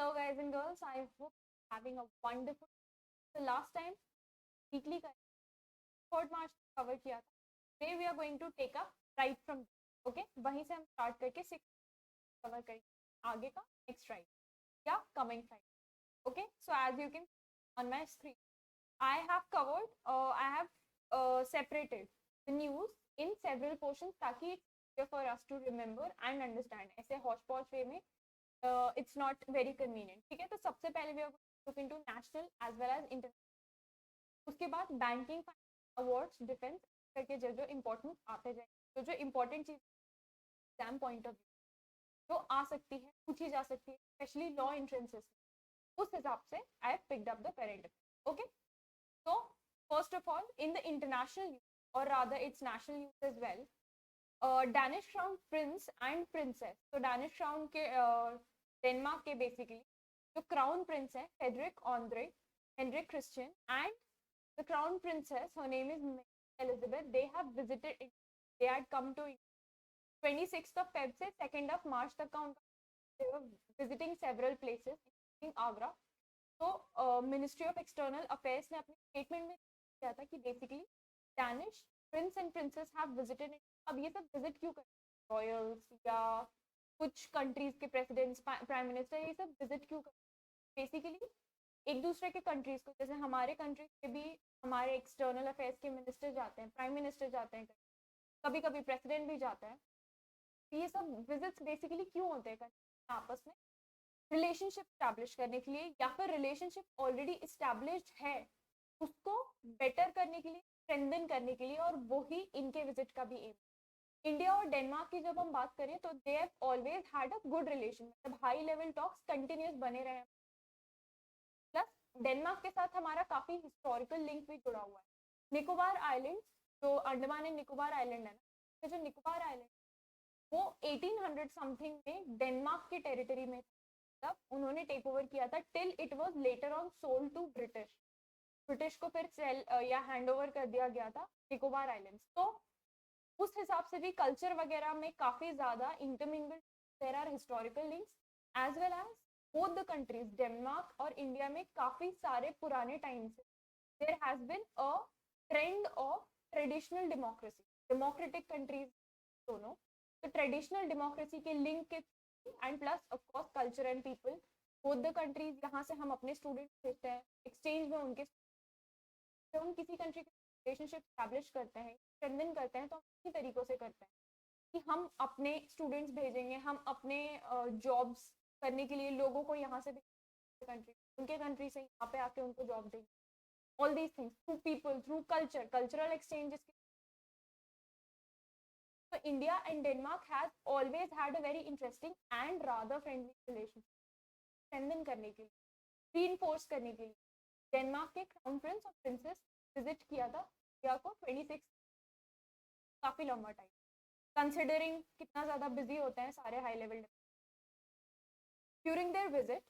Hello guys and girls, I hope having a wonderful. The last time weekly का 3rd March cover किया था. Today we are going to take up right from there. Okay, वहीं से हम start करके 6 cover करेंगे आगे का next Friday या coming Friday. Okay, so as you can see on my screen, I have covered, I have separated the news in several portions ताकि it's easier for us to remember and understand. ऐसे hodgepodge way में it's not very convenient. ठीक है, तो सबसे पहले we are going to look into national as well as international. उसके बाद बैंकिंग, अवार्ड्स, डिफेंस करके जो जो इम्पोर्टेंट आते जाएंगे, जो जो इम्पोर्टेंट चीज एग्जाम पॉइंट ऑफ व्यू जो आ सकती है, पूछी जा सकती है, स्पेशली लॉ एंट्रेंसेस, उस हिसाब से I have picked up the current affair. Okay, so first of all, in the international news, or rather it's national news as well, Danish crown prince and princess. So Danish crown के Denmark के basically जो crown prince है Frederik Andre Henrik Christian and the crown princess, her name is Elizabeth, they have visited, they had come to 26th of Feb से 2nd of March तक का उनका, they were visiting several places including Agra. तो ministry of external affairs ने अपने statement में किया था कि basically Danish Prince and princess have visited. अब ये सब विजिट क्यों करते हैं, रॉयल्स या कुछ कंट्रीज के प्रेसिडेंट्स, प्राइम मिनिस्टर, ये सब विजिट क्यों करते हैं? बेसिकली एक दूसरे के कंट्रीज को, जैसे हमारे कंट्रीज के भी हमारे एक्सटर्नल अफेयर्स के मिनिस्टर जाते हैं, प्राइम मिनिस्टर जाते हैं, कभी कभी प्रेसिडेंट भी जाता है. ये सब विजिट्स बेसिकली क्यों होते हैं? आपस में रिलेशनशिप स्टैब्लिश करने के लिए, या फिर रिलेशनशिप ऑलरेडी इस्टेब्लिश्ड है उसको बेटर करने के लिए, स्ट्रेंथन करने के लिए, और वही इनके विजिट का भी एम. इंडिया और डेनमार्क की जब हम बात करें तो they have always had a good relation, मतलब हाई लेवल टॉक्स कंटिन्यूस बने रहे. प्लस डेनमार्क के साथ हमारा काफी हिस्टोरिकल लिंक भी जुड़ा हुआ है. निकोबार आइलैंड, जो अंडमान एंड निकोबार आइलैंड है ना, तो जो निकोबार आइलैंड वो 1800 समथिंग में डेनमार्क की टेरिटरी में तब उन्होंने टेक ओवर किया था, till it was later on sold to British. British को फिर सेल या हैंड ओवर कर दिया गया था निकोबार आइलैंड्स. तो उस हिसाब से भी कल्चर वगैरह में काफी ज्यादा intermingled, there are historical links as well as both the countries, Denmark और इंडिया में काफी सारे पुराने टाइम से there has been a trend of traditional democracy, democratic countries दोनों, तो ट्रेडिशनल डेमोक्रेसी के लिंक के and plus of course culture and people, both the countries. यहाँ से हम अपने स्टूडेंट्स भेजते हैं एक्सचेंज में उनके, जब हम किसी कंट्री के रिलेशनशिप स्टैब्लिश करते हैं, स्ट्रेंथन करते हैं, तो हम इसी तरीकों से करते हैं कि हम अपने स्टूडेंट्स भेजेंगे, हम अपने जॉब्स करने के लिए लोगों को यहाँ से कंट्री, उनके कंट्री से यहाँ पे आके उनको जॉब देंगे. All these things through people, through culture, cultural exchanges. So India and Denmark has always had a very interesting and rather friendly relationship. Strengthen करने के लिए, रीइंफोर्स करने के लिए डेनमार्क के क्राउन प्रिंस और प्रिंसेस विजिट किया था इंडिया को 26, काफी लंबा टाइम कंसिडरिंग कितना ज्यादा बिजी होते हैं सारे high level. During their visit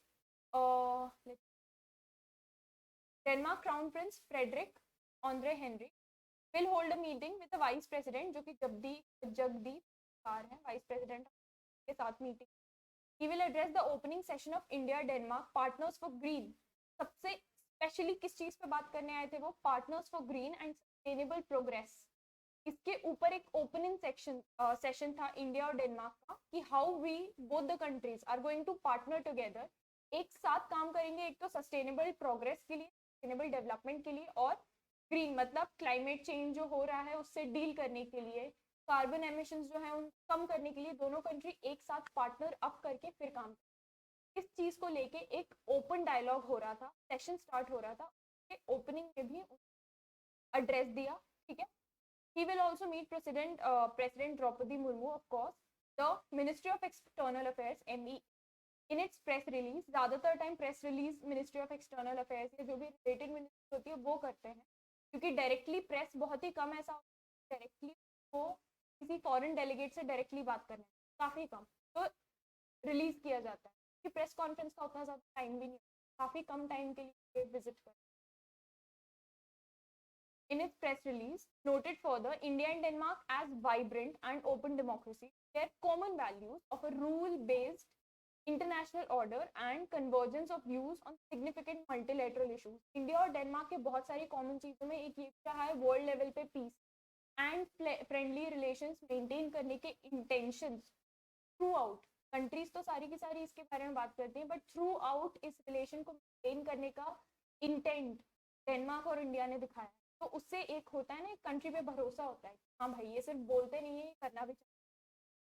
Denmark crown prince Frederik Andre Henri will hold a meeting with the vice president, जो कि जगदीप कार है, वाइस प्रेसिडेंट के साथ meeting. he will address the opening session of India Denmark Partners for Green. सबसे specially किस चीज पे बात करने आए थे वो, partners for green and sustainable progress. इसके ऊपर एक ओपनिंग सेशन था इंडिया और डेनमार्क का कि how we both the countries are going to partner together, एक साथ काम करेंगे, एक तो सस्टेनेबल प्रोग्रेस के लिए, सस्टेनेबल डेवलपमेंट के लिए, और ग्रीन मतलब क्लाइमेट चेंज जो हो रहा है उससे डील करने के लिए, कार्बन एमिशंस जो है उन कम करने के लिए दोनों कंट्री एक साथ पार्टनर अप करके फिर काम. इस चीज को लेके एक ओपन डायलॉग हो रहा था, सेशन स्टार्ट हो रहा था, ओपनिंग में भी एड्रेस दिया. ठीक है, he will also meet President Draupadi Murmu, of course. The Ministry of External Affairs, ME, in its press release, ज़्यादातर time press release ministry of external affairs या जो भी रिलेटेड मिनिस्ट्री होती है वो करते हैं, क्योंकि डायरेक्टली प्रेस बहुत ही कम ऐसा डायरेक्टली वो किसी फॉरेन डेलीगेट से डायरेक्टली बात करने काफ़ी कम, तो रिलीज किया जाता है कि प्रेस कॉन्फ्रेंस का उतना ज़्यादा टाइम भी नहीं, काफ़ी कम टाइम के लिए विजिट कर. In its press release, noted further India and Denmark as vibrant and open democracy, their common values of a rule-based international order and convergence of views on significant multilateral issues. India और Denmark के बहुत सारी common चीजों में एक ये रहा है वर्ल्ड लेवल पे peace and friendly relations maintain करने के इंटेंशंस थ्रू आउट। कंट्रीज तो सारी की सारी इसके बारे में बात करती हैं, बट थ्रू आउट इस रिलेशन को मेंटेन करने का इंटेंट डेनमार्क और इंडिया ने दिखाया। तो उससे एक होता है ना, एक कंट्री पे भरोसा होता है, हाँ भाई ये सिर्फ बोलते नहीं है, करना भी चाहिए,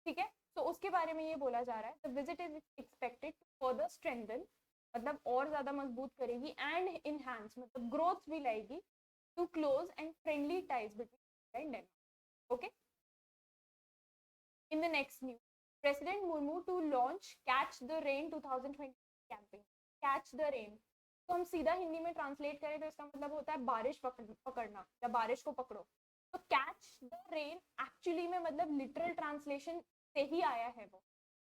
ठीक है। तो उसके बारे में ये बोला जा रहा है, the visit is expected to further strengthen, मतलब और ज्यादा मजबूत करेगी, एंड इनहांस मतलब ग्रोथ भी लाएगी, to close and friendly ties between India and Denmark. Okay, in the next news, president Murmu to launch catch the rain 2020 campaign. Catch the rain तो हम सीधा हिंदी में ट्रांसलेट करें तो इसका मतलब होता है बारिश पकड़ना या बारिश को पकड़ो। तो कैच द रेन एक्चुअली में मतलब लिटरल ट्रांसलेशन से ही आया है वो,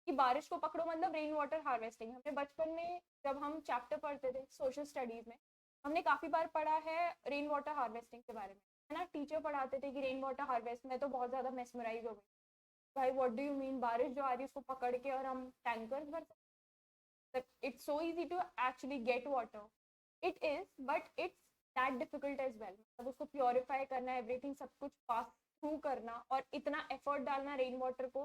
कि बारिश को पकड़ो मतलब रेन वाटर हार्वेस्टिंग। हमने बचपन में जब हम चैप्टर पढ़ते थे सोशल स्टडीज में, हमने काफी बार पढ़ा है रेन वाटर हार्वेस्टिंग के बारे में, है ना। टीचर पढ़ाते थे कि रेन वाटर हार्वेस्ट में तो बहुत ज्यादा मेस्मराइज हो गई, भाई व्हाट डू यू मीन, बारिश जो आ रही है उसको पकड़ के और हम टैंकर्स भर सकते। It's so easy to actually get water, it is, but it's that difficult as well. मतलब उसको प्योरीफाई करना, एवरीथिंग सब कुछ पास थ्रू करना और इतना एफर्ट डालना रेन वाटर को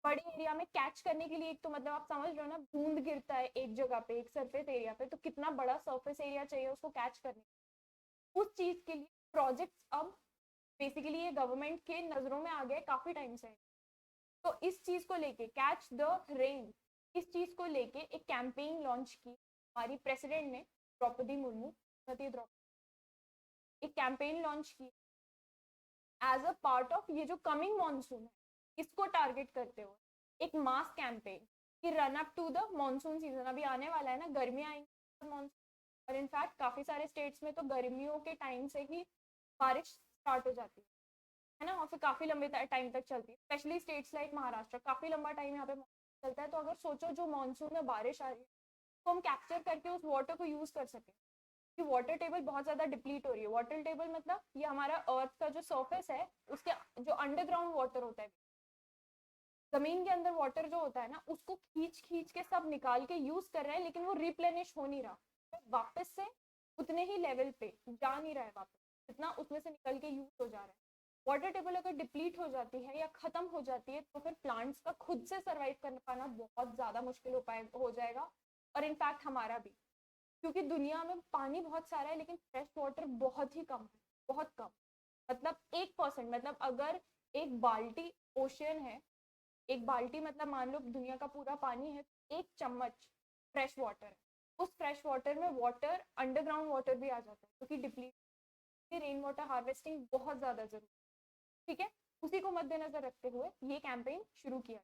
बड़े एरिया में कैच करने के लिए। एक तो मतलब आप समझ रहे हो ना, बूंद गिरता है एक जगह पे, एक सरफेस एरिया पे, तो कितना बड़ा सरफेस एरिया चाहिए उसको कैच करने। उस चीज के लिए प्रोजेक्ट्स अब बेसिकली ये गवर्नमेंट के नजरों में आ गए काफी टाइम से। तो इस चीज को लेके कैच द रेन, इस चीज को लेके एक कैंपेन लॉन्च की हमारी प्रेसिडेंट ने, द्रौपदी मुर्मू, एक कैंपेन लॉन्च की एज अ पार्ट ऑफ ये जो कमिंग मॉनसून है इसको टारगेट करते हुए एक मास कैंपेन कि run up to the monsoon season. अभी आने वाला है ना, गर्मियां आएंगी मॉनसून, और इनफैक्ट काफी सारे स्टेट्स में तो गर्मियों के टाइम से ही बारिश स्टार्ट हो जाती है ना, और फिर काफी लंबे टाइम तक चलती है। स्पेशली स्टेट्स लाइक महाराष्ट्र, काफी लंबा टाइम यहाँ पे चलता है। तो अगर सोचो जो मॉनसून में बारिश आ रही है तो हम कैप्चर करके उस वाटर को यूज कर सके, कि वाटर टेबल बहुत ज्यादा डिप्लीट हो रही है। वाटर टेबल मतलब ये हमारा अर्थ का जो सरफेस है उसके जो अंडरग्राउंड वाटर होता है, जमीन के अंदर वाटर जो होता है ना, उसको खींच खींच के सब निकाल के यूज कर रहे हैं, लेकिन वो रिप्लेनिश हो नहीं रहा, तो वापस से उतने ही लेवल पे जा नहीं रहा है वापस, जितना उसमें से निकल के यूज हो जा रहा है। वाटर टेबल अगर डिप्लीट हो जाती है या खत्म हो जाती है तो फिर प्लांट्स का खुद से सर्वाइव कर पाना बहुत ज्यादा मुश्किल हो जाएगा, और इनफैक्ट हमारा भी, क्योंकि दुनिया में पानी बहुत सारा है लेकिन फ्रेश वाटर बहुत ही कम है, बहुत कम। मतलब 1%, मतलब अगर एक बाल्टी ओशियन है, एक बाल्टी मतलब मान लो दुनिया का पूरा पानी है, एक चम्मच फ्रेश वाटर है, उस फ्रेश वाटर में वाटर अंडरग्राउंड वाटर भी आ जाता है, क्योंकि डिप्लीट रेन वाटर हार्वेस्टिंग बहुत ज्यादा जरूरी, ठीक है। उसी को मद्देनजर रखते हुए ये कैंपेन शुरू किया।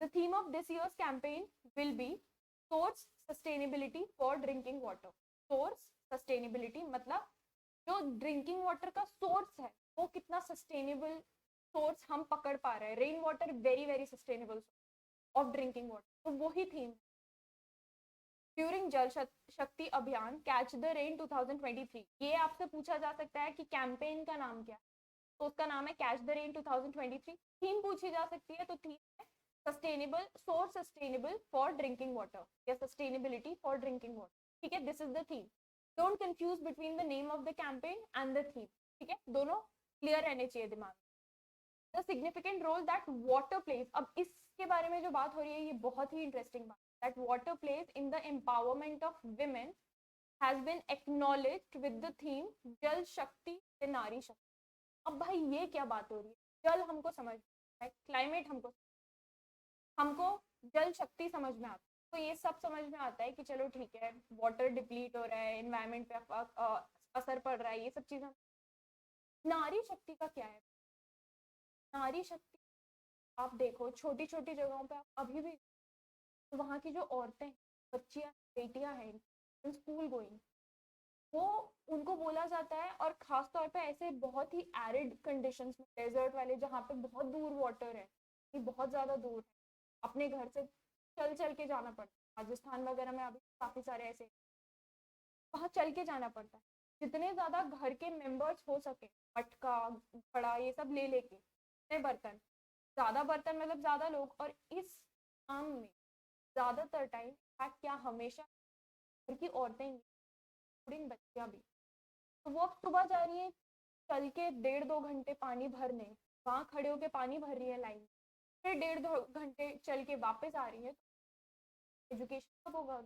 The theme of this years campaign will be source sustainability for drinking water. Source sustainability मतलब जो ड्रिंकिंग वाटर का सोर्स है वो कितना सस्टेनेबल सोर्स हम पकड़ पा रहे हैं। Rain water very very sustainable of drinking water, तो वही थीम ड्यूरिंग जल शक्ति अभियान कैच द रेन 2023। ये आपसे पूछा जा सकता है कि कैंपेन का नाम क्या है, तो उसका नाम है कैच द रेन 2023। थीम पूछी जा सकती है तो थीम है sustainable, source sustainable for drinking water या सस्टेनेबिलिटी फॉर ड्रिंकिंग वाटर, ठीक है। This is the theme, don't confuse between the name of the campaign and the theme, ठीक है, दोनों क्लियर रहने चाहिए दिमाग। The significant role that water plays, अब इसके बारे में जो बात हो रही है ये बहुत ही इंटरेस्टिंग बात, that water plays in the empowerment of women has been acknowledged with the theme Jal Shakti से नारी शक्ति। अब भाई ये क्या बात हो रही है, जल हमको समझ है, क्लाइमेट हमको जल शक्ति समझ में आता है, तो ये सब समझ में आता है कि चलो ठीक है वाटर डिप्लीट हो रहा है, एनवायरमेंट पे असर पड़ रहा है, ये सब चीजें। नारी शक्ति का क्या है, नारी शक्ति आप देखो छोटी छोटी जगहों पे, आप अभी भी तो वहाँ की जो औरतें, बच्चियां, बेटियां हैं, स्कूल गोइंग, वो उनको बोला जाता है, और खास तौर पे ऐसे बहुत ही एरिड कंडीशंस में, डेजर्ट वाले जहाँ पे बहुत दूर वाटर है, ये बहुत ज्यादा दूर है, अपने घर से चल चल के जाना पड़ता है। राजस्थान वगैरह में अभी काफी सारे ऐसे, वहाँ चल के जाना पड़ता है। जितने ज्यादा घर के मेंबर्स हो सके, मटका, घड़ा, ये सब ले लेके, बर्तन, ज्यादा बर्तन मतलब ज्यादा लोग, और इस काम में ज़्यादातर टाइम इनफैक्ट क्या हमेशा घर की औरतें इंक्लूडिंग बच्चियाँ भी, तो वो अब सुबह जा रही है चल के 1.5-2 घंटे पानी भरने, वहाँ खड़े होके पानी भर रही है लाइन, फिर 1.5-2 घंटे चल के वापस आ रही है, एजुकेशन कब होगा?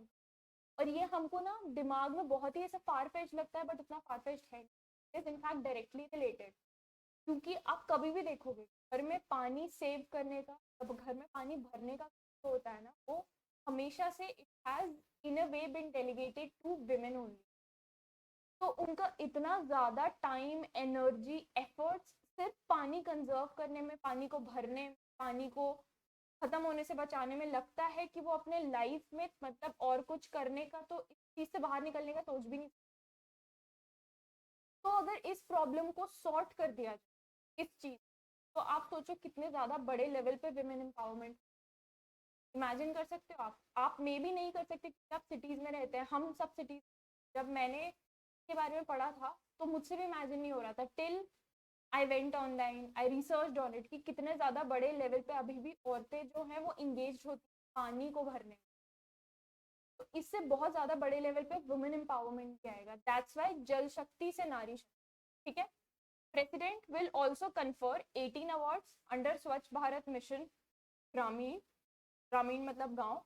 और ये हमको ना दिमाग में बहुत ही ऐसा फार फेच लगता है, बट उतना फार फेच है, इज इनफैक्ट डायरेक्टली रिलेटेड। क्योंकि आप कभी भी देखोगे घर में पानी सेव करने का, अब घर में पानी भरने का जो होता है ना, वो हमेशा से it has in a way been delegated to women only. तो उनका इतना ज़्यादा टाइम, एनर्जी, एफर्ट्स सिर्फ पानी कंजर्व करने में, पानी को भरने, पानी को खत्म होने से बचाने में लगता है कि वो अपने लाइफ में मतलब और कुछ करने का, तो इस चीज से बाहर निकलने का सोच भी नहीं। तो अगर इस प्रॉब्लम को सॉर्ट कर दिया जाए इस चीज, तो आप सोचो कितने ज्यादा बड़े लेवल पे विमेन एम्पावरमेंट इमेजिन कर सकते हो आप मे भी नहीं कर सकते क्योंकि आप सिटीज में रहते हैं, हम सब सिटीज। जब मैंने के बारे में पढ़ा था तो मुझसे भी इमेजिन नहीं हो रहा था till I went online, I research on it कि कितने ज़्यादा बड़े लेवल पे अभी भी औरतें जो हैं वो इंगेज होती पानी को भरने में। तो इससे बहुत ज़्यादा बड़े लेवल पे वुमेन एम्पावरमेंट किया आएगा। दैट्स वाई जल शक्ति से नारी शक्ति। ठीक है। President will also confer 18 awards under स्वच्छ भारत मिशन ग्रामीण, ग्रामीण मतलब गांव,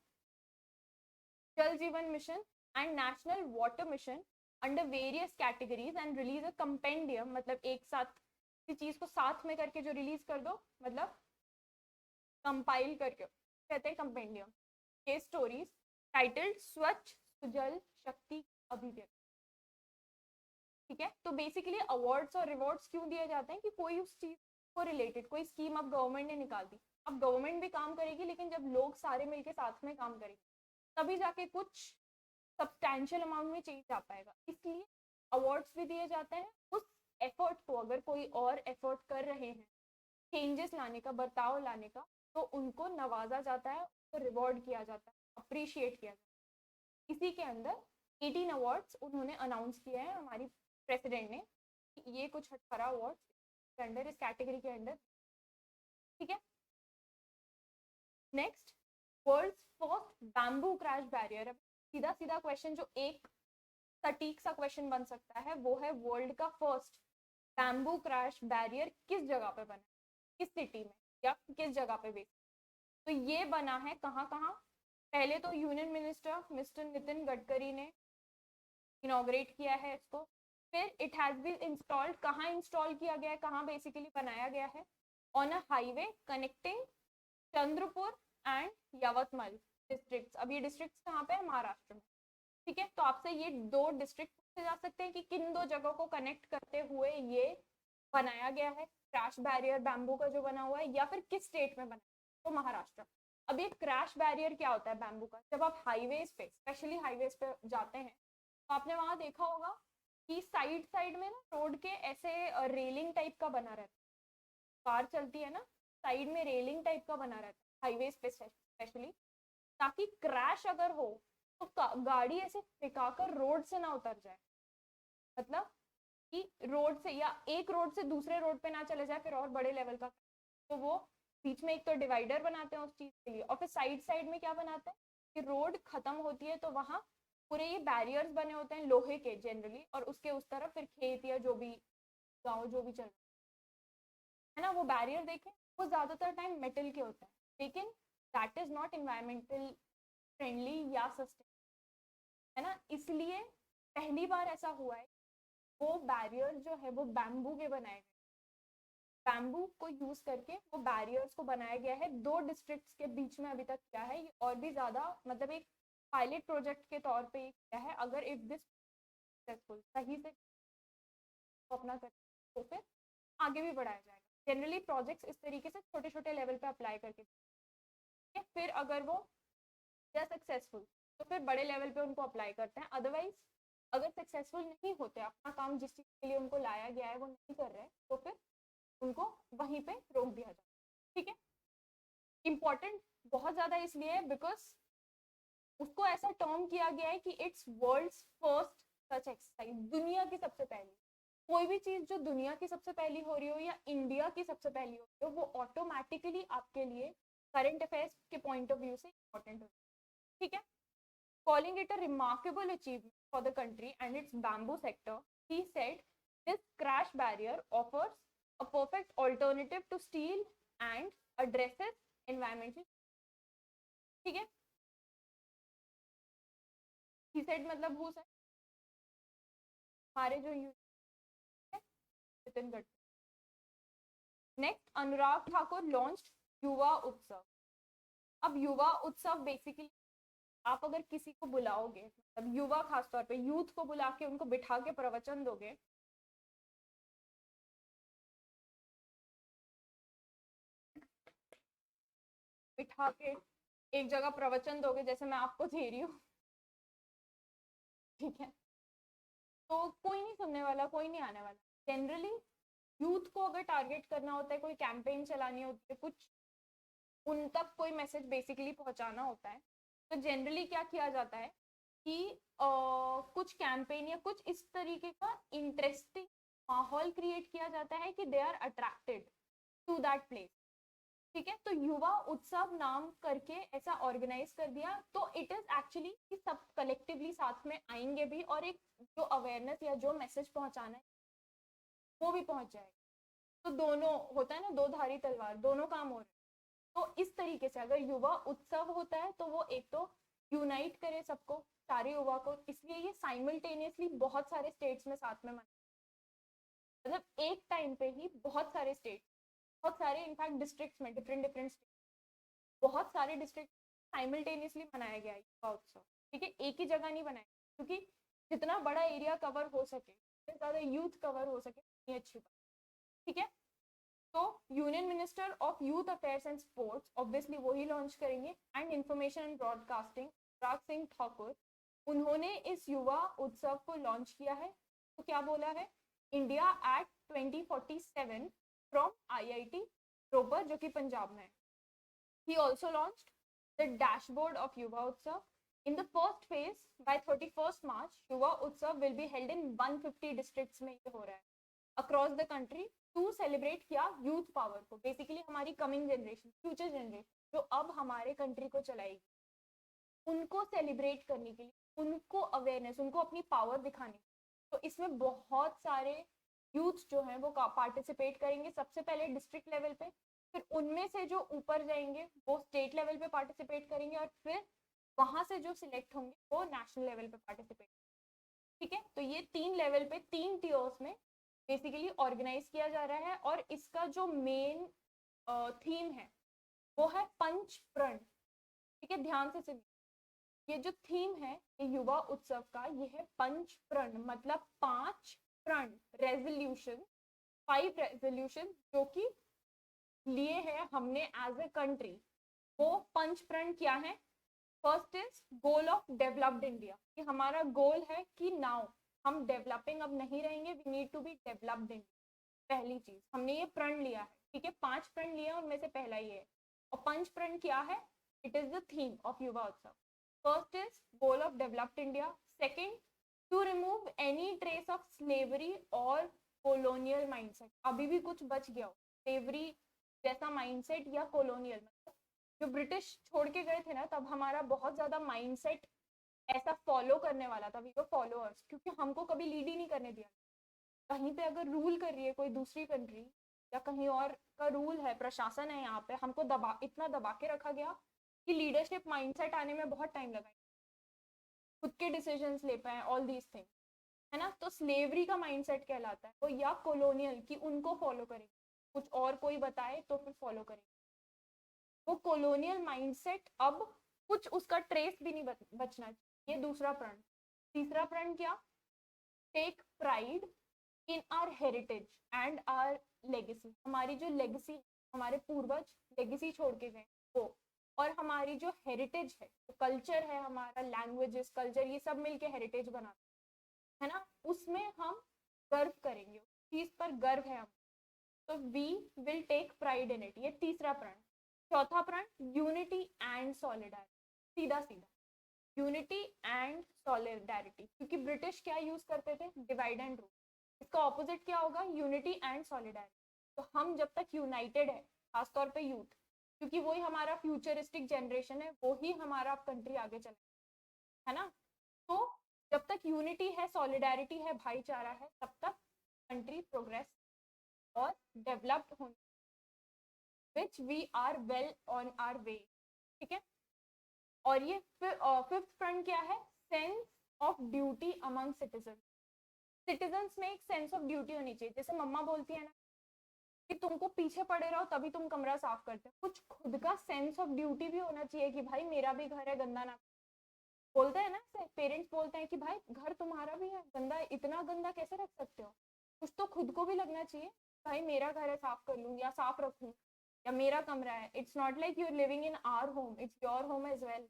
जल जीवन mission and national water mission under various categories and release a compendium, मतलब एक साथ किसी चीज को साथ में करके जो रिलीज कर दो, मतलब कंपाइल करके कहते हैं कंपेंडियम, केस स्टोरीज टाइटल्ड स्वच्छ सुजल शक्ति अभिव्यक्ति। ठीक है। तो बेसिकली अवार्ड्स और रिवॉर्ड्स क्यों दिए जाते हैं कि कोई उस चीज को रिलेटेड कोई स्कीम अब गवर्नमेंट ने निकाल दी, अब गवर्नमेंट भी काम करेगी, लेकिन जब लोग सारे मिलकर साथ में काम करेंगे तभी जाके कुछ सब्सटैंशियल अमाउंट में चेंज आ पाएगा। इसलिए अवार्ड्स भी दिए जाते हैं उस एफर्ट को, अगर कोई और एफर्ट कर रहे हैं चेंजेस लाने का, बर्ताव लाने का, तो उनको नवाजा जाता है, उनको रिवॉर्ड किया जाता है, अप्रिशिएट किया जाता है। इसी के अंदर 18 अवार्ड्स उन्होंने अनाउंस किए हैं हमारी प्रेसिडेंट ने, ये कुछ 18 अवार्ड्स के अंदर, इस कैटेगरी के अंदर। ठीक है। Next, world first bamboo crash barrier. सीधा सीधा क्वेश्चन जो एक सटीक सा क्वेश्चन बन सकता है वो है वर्ल्ड का फर्स्ट बैम्बू क्रैश बैरियर किस जगह पे बना, किस सिटी में या किस जगह पे बेस। तो ये बना है कहाँ कहाँ? पहले तो union minister mister Nitin Gadkari ने इनॉग्रेट किया है इसको। फिर इट हैज बीन इंस्टॉल्ड, कहाँ इंस्टॉल किया गया है, कहाँ बेसिकली बनाया गया है? On a highway connecting Chandrapur and Yavatmal districts. अब ये डिस्ट्रिक्ट्स कहाँ पे है? महाराष्ट्र में। ठीक है। तो आपसे ये दो डिस्ट्रिक्ट पूछे जा सकते हैं कि किन दो जगहों को कनेक्ट करते हुए ये बनाया गया है क्रैश बैरियर बैम्बू का जो बना हुआ है, या फिर किस स्टेट में बना है? तो महाराष्ट्र। अब ये क्रैश बैरियर क्या होता है बैम्बू का? जब आप हाईवेज पे, स्पेशली हाईवेज पे जाते हैं तो आपने वहां देखा होगा कि साइड साइड में ना रोड के ऐसे रेलिंग टाइप का बना रहता है, कार चलती है ना, साइड में रेलिंग टाइप का बना रहता है हाईवेज पे स्पेशली, ताकि क्रैश अगर हो तो गाड़ी ऐसे फेंकाकर रोड से ना उतर जाए, मतलब कि रोड से या एक रोड से दूसरे रोड पे ना चले जाए फिर और बड़े लेवल का। तो वो बीच में एक तो डिवाइडर बनाते हैं उस चीज के लिए, और फिर साइड साइड में क्या बनाते हैं कि रोड खत्म होती है तो वहां पूरे ये बैरियर्स बने होते हैं लोहे के जनरली, और उसके उस तरफ फिर खेत या जो भी गाँव जो भी चल रहा है ना, वो बैरियर देखें वो ज्यादातर टाइम मेटल के होते हैं, लेकिन that is not environmental friendly या सस्टेन, है ना। इसलिए पहली बार ऐसा हुआ है वो बैरियर जो है वो बैम्बू के बनाए गए, बैम्बू को यूज करके वो बैरियर्स को बनाया गया है। दो डिस्ट्रिक्ट्स के बीच में अभी तक किया है ये, और भी ज्यादा मतलब एक पायलट प्रोजेक्ट के तौर पे किया है। अगर इफ दिस सक्सेसफुल सही से तो अपना कर तो फिर आगे भी बढ़ाया जाएगा। जनरली प्रोजेक्ट्स इस तरीके से छोटे छोटे लेवल पे अप्लाई करके, फिर अगर वो या सक्सेसफुल तो फिर बड़े लेवल पे उनको अप्लाई करते हैं। अदरवाइज अगर सक्सेसफुल नहीं होते, अपना काम जिस चीज़ के लिए उनको लाया गया है वो नहीं कर रहे, तो फिर उनको वहीं पे रोक दिया जाता है। ठीक है। इम्पॉर्टेंट बहुत ज़्यादा इसलिए है बिकॉज उसको ऐसा टर्म किया गया है कि it's world's first such exercise, दुनिया की सबसे पहली। कोई भी चीज़ जो दुनिया की सबसे पहली हो रही हो या इंडिया की सबसे पहली हो रही हो, वो ऑटोमेटिकली आपके लिए करंट अफेयर्स के पॉइंट ऑफ व्यू से इम्पोर्टेंट हो। ठीक है. Calling it a remarkable achievement for the country and its bamboo sector, he said this crash barrier offers a perfect alternative to steel and addresses environmental. ठीक है. He said मतलब who said? हमारे जो Nitin Gadkari. Next, Anurag Thakur launched युवा उत्सव. अब युवा उत्सव बेसिकली आप अगर किसी को बुलाओगे, मतलब युवा खासतौर पे यूथ को बुला के उनको बिठा के प्रवचन दोगे, बिठा के एक जगह प्रवचन दोगे जैसे मैं आपको दे रही हूँ, ठीक है, तो कोई नहीं सुनने वाला, कोई नहीं आने वाला. जनरली यूथ को अगर टारगेट करना होता है, कोई कैंपेन चलानी होती है, कुछ उन तक कोई मैसेज बेसिकली पहुंचाना होता है, तो जनरली क्या किया जाता है कि कुछ कैंपेन या कुछ इस तरीके का इंटरेस्टिंग माहौल क्रिएट किया जाता है कि they are attracted to that place. ठीक है, तो युवा उत्सव नाम करके ऐसा ऑर्गेनाइज कर दिया, तो इट इज एक्चुअली कि सब कलेक्टिवली साथ में आएंगे भी और एक जो अवेयरनेस या जो मैसेज पहुंचाना है वो भी पहुंच जाएगा. तो दोनों होता है ना, दो धारी तलवार, दोनों काम हो रहे हैं. तो इस तरीके से अगर युवा उत्सव होता है तो वो एक तो यूनाइट करे सबको, सारे युवा को, इसलिए ये साइमल्टेनियसली बहुत सारे स्टेट्स में साथ में मतलब एक टाइम पे ही बहुत सारे स्टेट, बहुत सारे इनफैक्ट डिस्ट्रिक्ट्स में, डिफरेंट डिफरेंट स्टेट, बहुत सारे डिस्ट्रिक्ट साइमल्टेनियसली मनाया गया है युवा उत्सव. ठीक है, एक ही जगह नहीं बनाया, क्योंकि जितना बड़ा एरिया कवर हो सके, जितना ज्यादा यूथ कवर हो सके, ये अच्छी बात. ठीक है, तो union minister of youth affairs and sports obviously वही लॉन्च करेंगे, and information and broadcasting Anurag Singh Thakur, उन्होंने इस युवा उत्सव को लॉन्च किया है. तो क्या बोला है, India at 2047 from IIT Ropar जो कि पंजाब में है. He also launched the dashboard of Yuva Utsav. In the first phase, by 31st March, Yuva Utsav will be held in 150 districts में ये हो रहा है across the country to celebrate क्या youth power को, basically हमारी coming generation, future generation जो अब हमारे country को चलाएगी, उनको celebrate करने के लिए, उनको awareness, उनको अपनी power दिखाने. तो इसमें बहुत सारे youth जो हैं वो participate करेंगे. सबसे पहले district level पे, फिर उनमें से जो ऊपर जाएंगे वो स्टेट लेवल पे पार्टिसिपेट करेंगे, और फिर वहां से जो सिलेक्ट होंगे वो नेशनल लेवल पे पार्टिसिपेट. ठीक है, तो ये 3 लेवल पे 3 टीयर्स में बेसिकली ऑर्गेनाइज किया जा रहा है. और इसका जो मेन थीम है वो है पंच प्रण. ठीक है, ध्यान से सुनिए, ये जो थीम है ये युवा उत्सव का, ये है पंच प्रण, मतलब 5 प्रण, रेजोल्यूशन, 5 रेजोल्यूशन जो कि लिए हैं हमने एज ए कंट्री. वो पंच प्रण क्या है? First is goal of developed India, कि हमारा गोल है कि नाउ हम डेवलपिंग अब नहीं रहेंगे, we need to be developed India. पहली चीज हमने ये प्रण लिया है. ठीक है, 5 प्रण लिया उनमें से पहला ये है. और पंच प्रण क्या है? It is the theme of Yuva Utsav. First is goal of developed India. Second, to remove any trace of slavery और कोलोनियल माइंडसेट. अभी भी कुछ बच गया हो स्लेवरी जैसा माइंडसेट या कॉलोनियल, मतलब जो ब्रिटिश छोड़ के गए थे ना, तब हमारा बहुत ज्यादा माइंडसेट ऐसा फॉलो करने वाला था, वी वर फॉलोअर्स, क्योंकि हमको कभी लीड ही नहीं करने दिया. कहीं पे अगर रूल कर रही है कोई दूसरी कंट्री या कहीं और का रूल है, प्रशासन है, यहाँ पे हमको इतना दबा के रखा गया कि लीडरशिप माइंडसेट आने में बहुत टाइम लगा, खुद के डिसीजंस ले पाए, ऑल दीज थिंग्स, है ना. तो स्लेवरी का माइंडसेट कहलाता है वो, या कॉलोनियल कि उनको फॉलो करेंगे, कुछ और कोई बताए तो फिर फॉलो करेंगे. वो कॉलोनियल माइंडसेट अब कुछ उसका ट्रेस भी नहीं बचना चाहिए. ये दूसरा प्रण. तीसरा प्रण क्या? Take pride in our heritage and our legacy. हमारी जो लेगेसी, हमारे पूर्वज लेगेसी छोड़ के गए वो, और हमारी जो हेरिटेज है, जो कल्चर है हमारा, लैंग्वेजेस, कल्चर, ये सब मिलके हेरिटेज बनाते है ना, उसमें हम गर्व करेंगे, उस चीज पर गर्व है हम. तो we will take pride in it. ये तीसरा प्रण. चौथा प्रण, यूनिटी एंड सॉलिडारिटी. सीधा सीधा यूनिटी एंड सॉलिडारिटी, क्योंकि ब्रिटिश क्या यूज करते थे? Divide and rule. इसका ऑपोजिट क्या होगा? Unity and solidarity. तो हम जब तक यूनाइटेड है, खासतौर पे यूथ, क्योंकि वही हमारा फ्यूचरिस्टिक जनरेशन है, वो ही हमारा कंट्री आगे चला, है ना। तो जब तक यूनिटी है, सॉलिडारिटी है, भाईचारा है, तब तक कंट्री प्रोग्रेस और डेवलप्ड होने, which we are well on our way, ठीक है। और ये फिफ्थ फ्रंट क्या है, sense of duty among citizen. Citizens में एक सेंस ऑफ ड्यूटी होनी चाहिए, जैसे मम्मा बोलती है ना कि तुमको पीछे पड़े रहो तभी तुम कमरा साफ करते हो, कुछ खुद का सेंस ऑफ ड्यूटी भी होना चाहिए कि भाई मेरा भी घर है, गंदा ना। बोलते हैं ना, पेरेंट्स बोलते हैं कि भाई घर तुम्हारा भी है, गंदा इतना गंदा कैसे रख सकते हो, कुछ तो खुद को भी लगना चाहिए, भाई मेरा घर है साफ कर लूँ या साफ रखूँ, या मेरा कमरा है। It's not like you are living in our home, it's your home as well.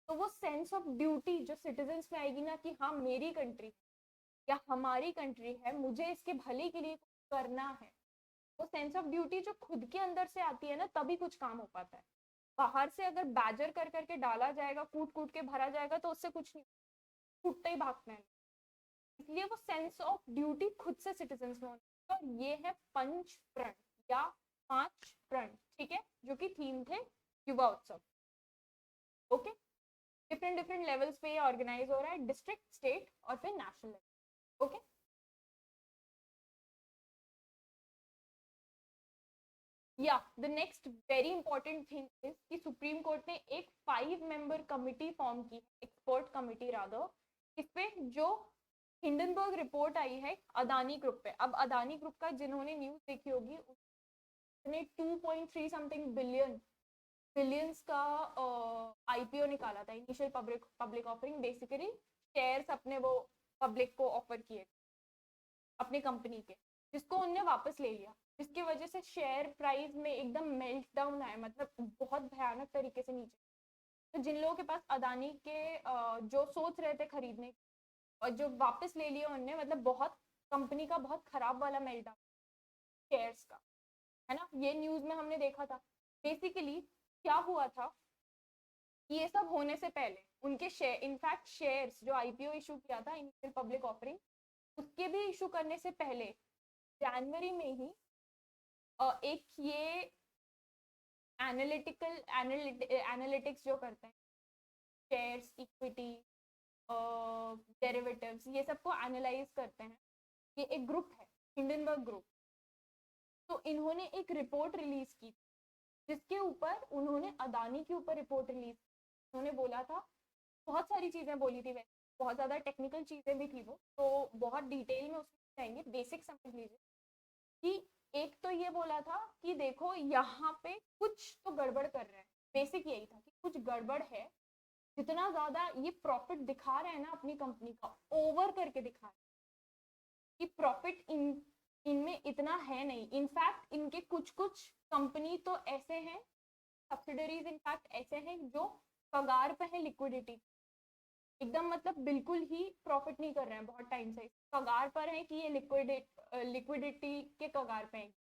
तो वो सेंस ऑफ ड्यूटी जो सिटीजन्स में आएगी ना कि हाँ मेरी कंट्री या हमारी कंट्री है, मुझे इसके भले के लिए करना है, वो सेंस ऑफ ड्यूटी जो खुद के अंदर से आती है ना, तभी कुछ काम हो पाता है। बाहर से अगर बैजर कर करके डाला जाएगा, कूट कूट के भरा जाएगा, तो उससे कुछ नहीं, कूटते ही भागना है। इसलिए वो सेंस ऑफ ड्यूटी खुद से सिटीजन्स में होना। और ये है पंच प्रण या 5 प्रण, ठीक है, जो कि थीम थे युवा उत्सव। ओके, डिफरेंट डिफरेंट लेवल्स पे ये ऑर्गेनाइज हो रहा है, डिस्ट्रिक्ट, स्टेट और फिर नेशनल लेवल। ओके, या the next very important thing is कि सुप्रीम कोर्ट ने एक 5 मेंबर कमिटी फॉर्म की, एक्सपर्ट कमिटी रादर, इस पे जो हिंडनबर्ग रिपोर्ट आई है अदानी ग्रुप पे। अब अदानी ग्रुप का जिन्होंने न्यूज देखी होगी, उसने 2.3 समथिंग बिलियंस का आईपीओ निकाला था, initial public offering, basically shares अपने वो पब्लिक को ऑफर किए अपनी कंपनी के, जिसको उनने वापस ले लिया, जिसकी वजह से शेयर प्राइस में एकदम मेल्ट डाउन आया, मतलब बहुत भयानक तरीके से नीचे। तो जिन लोगों के पास अदानी के जो सोच रहे थे खरीदने और जो वापस ले लिया उनने, मतलब बहुत कंपनी का बहुत खराब वाला मेल्ट डाउन शेयर्स का, है ना। ये न्यूज में हमने देखा था। बेसिकली क्या हुआ था, ये सब होने से पहले उनके शेयर, इनफैक्ट शेयर्स जो आईपीओ इशू किया था, इनिशियल पब्लिक ऑफरिंग, उसके भी इशू करने से पहले जनवरी में ही एक ये एनालिटिक्स जो करते हैं, शेयर्स, इक्विटी, डेरिवेटिव्स, ये सबको एनालाइज करते हैं, ये एक ग्रुप है, हिंडनबर्ग ग्रुप। तो इन्होंने एक रिपोर्ट रिलीज की जिसके ऊपर उन्होंने अदानी के ऊपर रिपोर्ट रिलीज, उन्होंने बोला था, बहुत सारी चीजें बोली थी, वैसे बहुत ज्यादा टेक्निकल चीजें भी थी वो, तो बहुत डिटेल में उसमें जाएंगे, बेसिक समझ लीजिए कि एक तो ये बोला था कि देखो यहाँ पे कुछ तो गड़बड़ कर रहे हैं, बेसिक यही था कि कुछ गड़बड़ है, जितना ज्यादा ये प्रॉफिट दिखा रहे हैं ना अपनी कंपनी का, ओवर करके दिखा रहे हैं कि प्रॉफिट इनमें इतना है नहीं। इनफैक्ट इनके कुछ कुछ कंपनी तो ऐसे हैं, सब्सिडरीज इनफैक्ट ऐसे हैं जो कगार पे है लिक्विडिटी, एकदम मतलब बिल्कुल ही प्रॉफिट नहीं कर रहे हैं, बहुत टाइम से कगार पर है कि ये लिक्विडिटी के कगार पे है।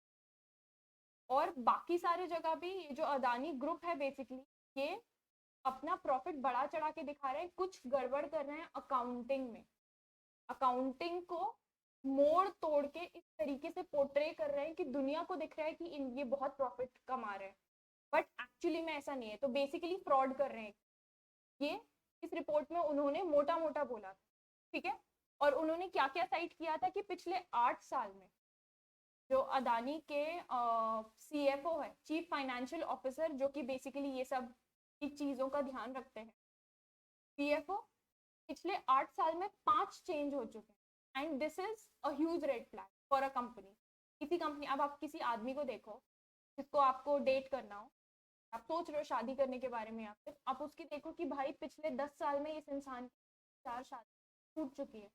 और बाकी सारे जगह भी ये जो अदानी ग्रुप है बेसिकली, ये अपना प्रॉफिट बढ़ा चढ़ा के दिखा रहे हैं, कुछ गड़बड़ कर रहे हैं अकाउंटिंग में, अकाउंटिंग को मोड़ तोड़ के इस तरीके से पोर्ट्रे कर रहे हैं कि दुनिया को दिख रहा है कि ये बहुत प्रॉफिट कमा रहे हैं, बट एक्चुअली में ऐसा नहीं है। तो बेसिकली फ्रॉड कर रहे हैं ये, इस रिपोर्ट में उन्होंने मोटा मोटा बोला, ठीक है। और उन्होंने क्या क्या साइट किया था कि पिछले 8 साल में जो अदानी के सीएफओ है, चीफ फाइनेंशियल ऑफिसर, जो कि बेसिकली ये सब चीजों का ध्यान रखते हैं, सीएफओ, पिछले 8 साल में 5 चेंज हो चुके हैं। And this is a huge red flag for a company. किसी कंपनी, अब आप किसी आदमी को देखो जिसको आपको डेट करना हो, आप सोच रहे हो शादी करने के बारे में, आप उसकी देखो कि भाई पिछले 10 साल में इस इंसान की 4 शादी टूट चुकी है,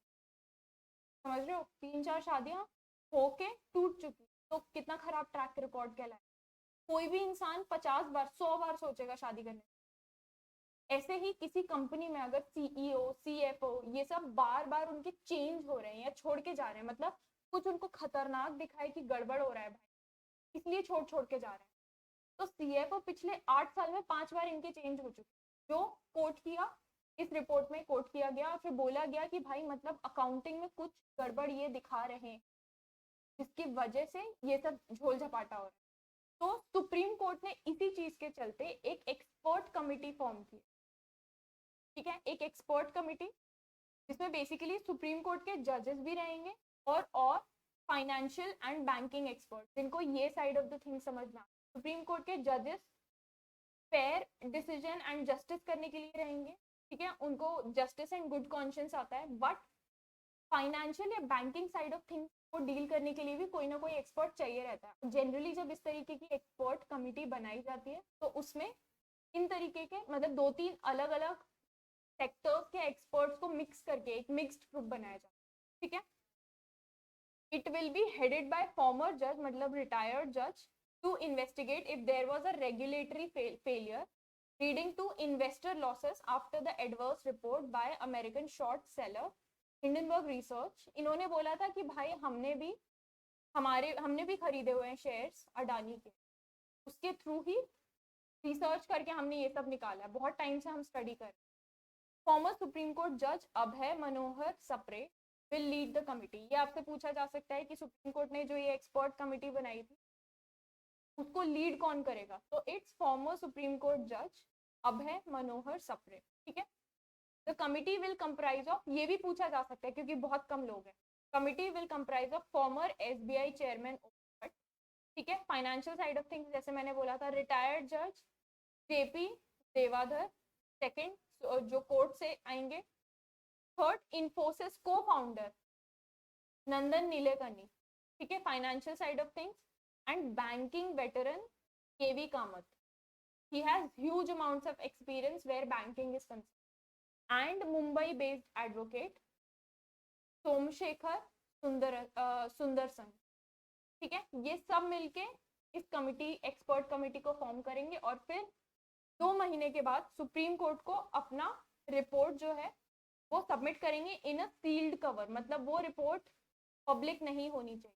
समझ रहे हो, 3-4 शादियां होके टूट चुकी, तो कितना खराब ट्रैक रिकॉर्ड कहलाए। कोई भी इंसान 50 बार 100 बार सोचेगा शादी करने। ऐसे ही किसी कंपनी में अगर सीईओ, सीएफओ ये सब बार बार उनके चेंज हो रहे हैं या छोड़ के जा रहे हैं, मतलब कुछ उनको खतरनाक दिखाए कि गड़बड़ हो रहा है भाई, इसलिए छोड़ छोड़ के जा रहे हैं। तो सीएफओ पिछले 8 साल में 5 बार इनके चेंज हो चुके, जो कोट किया इस रिपोर्ट में, कोट किया गया और फिर बोला गया कि भाई मतलब अकाउंटिंग में कुछ गड़बड़ ये दिखा रहे हैं, जिसकी वजह से ये सब झोल झपाटा हो रहा है। तो सुप्रीम कोर्ट ने इसी चीज के चलते एक एक्सपर्ट कमिटी फॉर्म की, ठीक है, एक एक्सपर्ट कमिटी जिसमें बेसिकली सुप्रीम कोर्ट के जजेस भी रहेंगे और फाइनेंशियल एंड बैंकिंग एक्सपर्ट जिनको ये साइड ऑफ द थिंग समझना। सुप्रीम कोर्ट के जजेस फेयर डिसीजन एंड जस्टिस करने के लिए रहेंगे, ठीक है, उनको जस्टिस एंड गुड कॉन्शियंस आता है, बट फाइनेंशियल या बैंकिंग साइड ऑफ थिंग्स को डील करने के लिए भी कोई ना कोई एक्सपर्ट चाहिए रहता है। जनरली जब इस तरीके की एक्सपर्ट कमिटी बनाई जाती है तो उसमें इन तरीके के मतलब 2-3 अलग अलग सेक्टर्स के एक्सपर्ट्स को मिक्स करके एक मिक्स्ड ग्रुप बनाया जाता है, ठीक है। It will be headed by farmer जज, मतलब रिटायर्ड जज, to investigate if there was a regulatory failure leading to investor losses after the adverse report by American short seller Hindenburg Research। इन्होंने बोला था कि भाई हमने भी खरीदे हुए हैं शेयर्स अडानी के, उसके थ्रू ही रिसर्च करके हमने ये सब निकाला है, बहुत टाइम से हम स्टडी कर। फॉर्मर सुप्रीम कोर्ट जज Abhay Manohar Sapre will lead the committee. ये आपसे पूछा जा सकता है कि सुप्रीम कोर्ट ने जो ये एक्सपर्ट कमिटी बनाई थी उसको लीड कौन करेगा, तो इट्स फॉर्मर सुप्रीम कोर्ट जज अभय मनोहर सप्रे, ठीक है। The committee will comprise of, ये भी पूछा जा सकता है क्योंकि बहुत कम लोग हैं, committee will comprise of former SBI chairman, ठीक है, फाइनेंशियल साइड ऑफ थिंग्स जैसे मैंने बोला था रिटायर्ड जज जेपी देवाधर, सेकंड जो कोर्ट से आएंगे, थर्ड इन्फोसिस को फाउंडर नंदन नीलेकनी, ठीक है, financial side of things, and banking veteran KV Kamath. He has huge amounts of experience where banking is concerned. And Mumbai-based advocate Somasekhar Sundaresan, ठीक है। ये सब मिलके इस कमिटी एक्सपर्ट कमिटी को फॉर्म करेंगे और फिर 2 महीने के बाद सुप्रीम कोर्ट को अपना रिपोर्ट जो है वो सबमिट करेंगे इन अ सील्ड कवर, मतलब वो रिपोर्ट पब्लिक नहीं होनी चाहिए,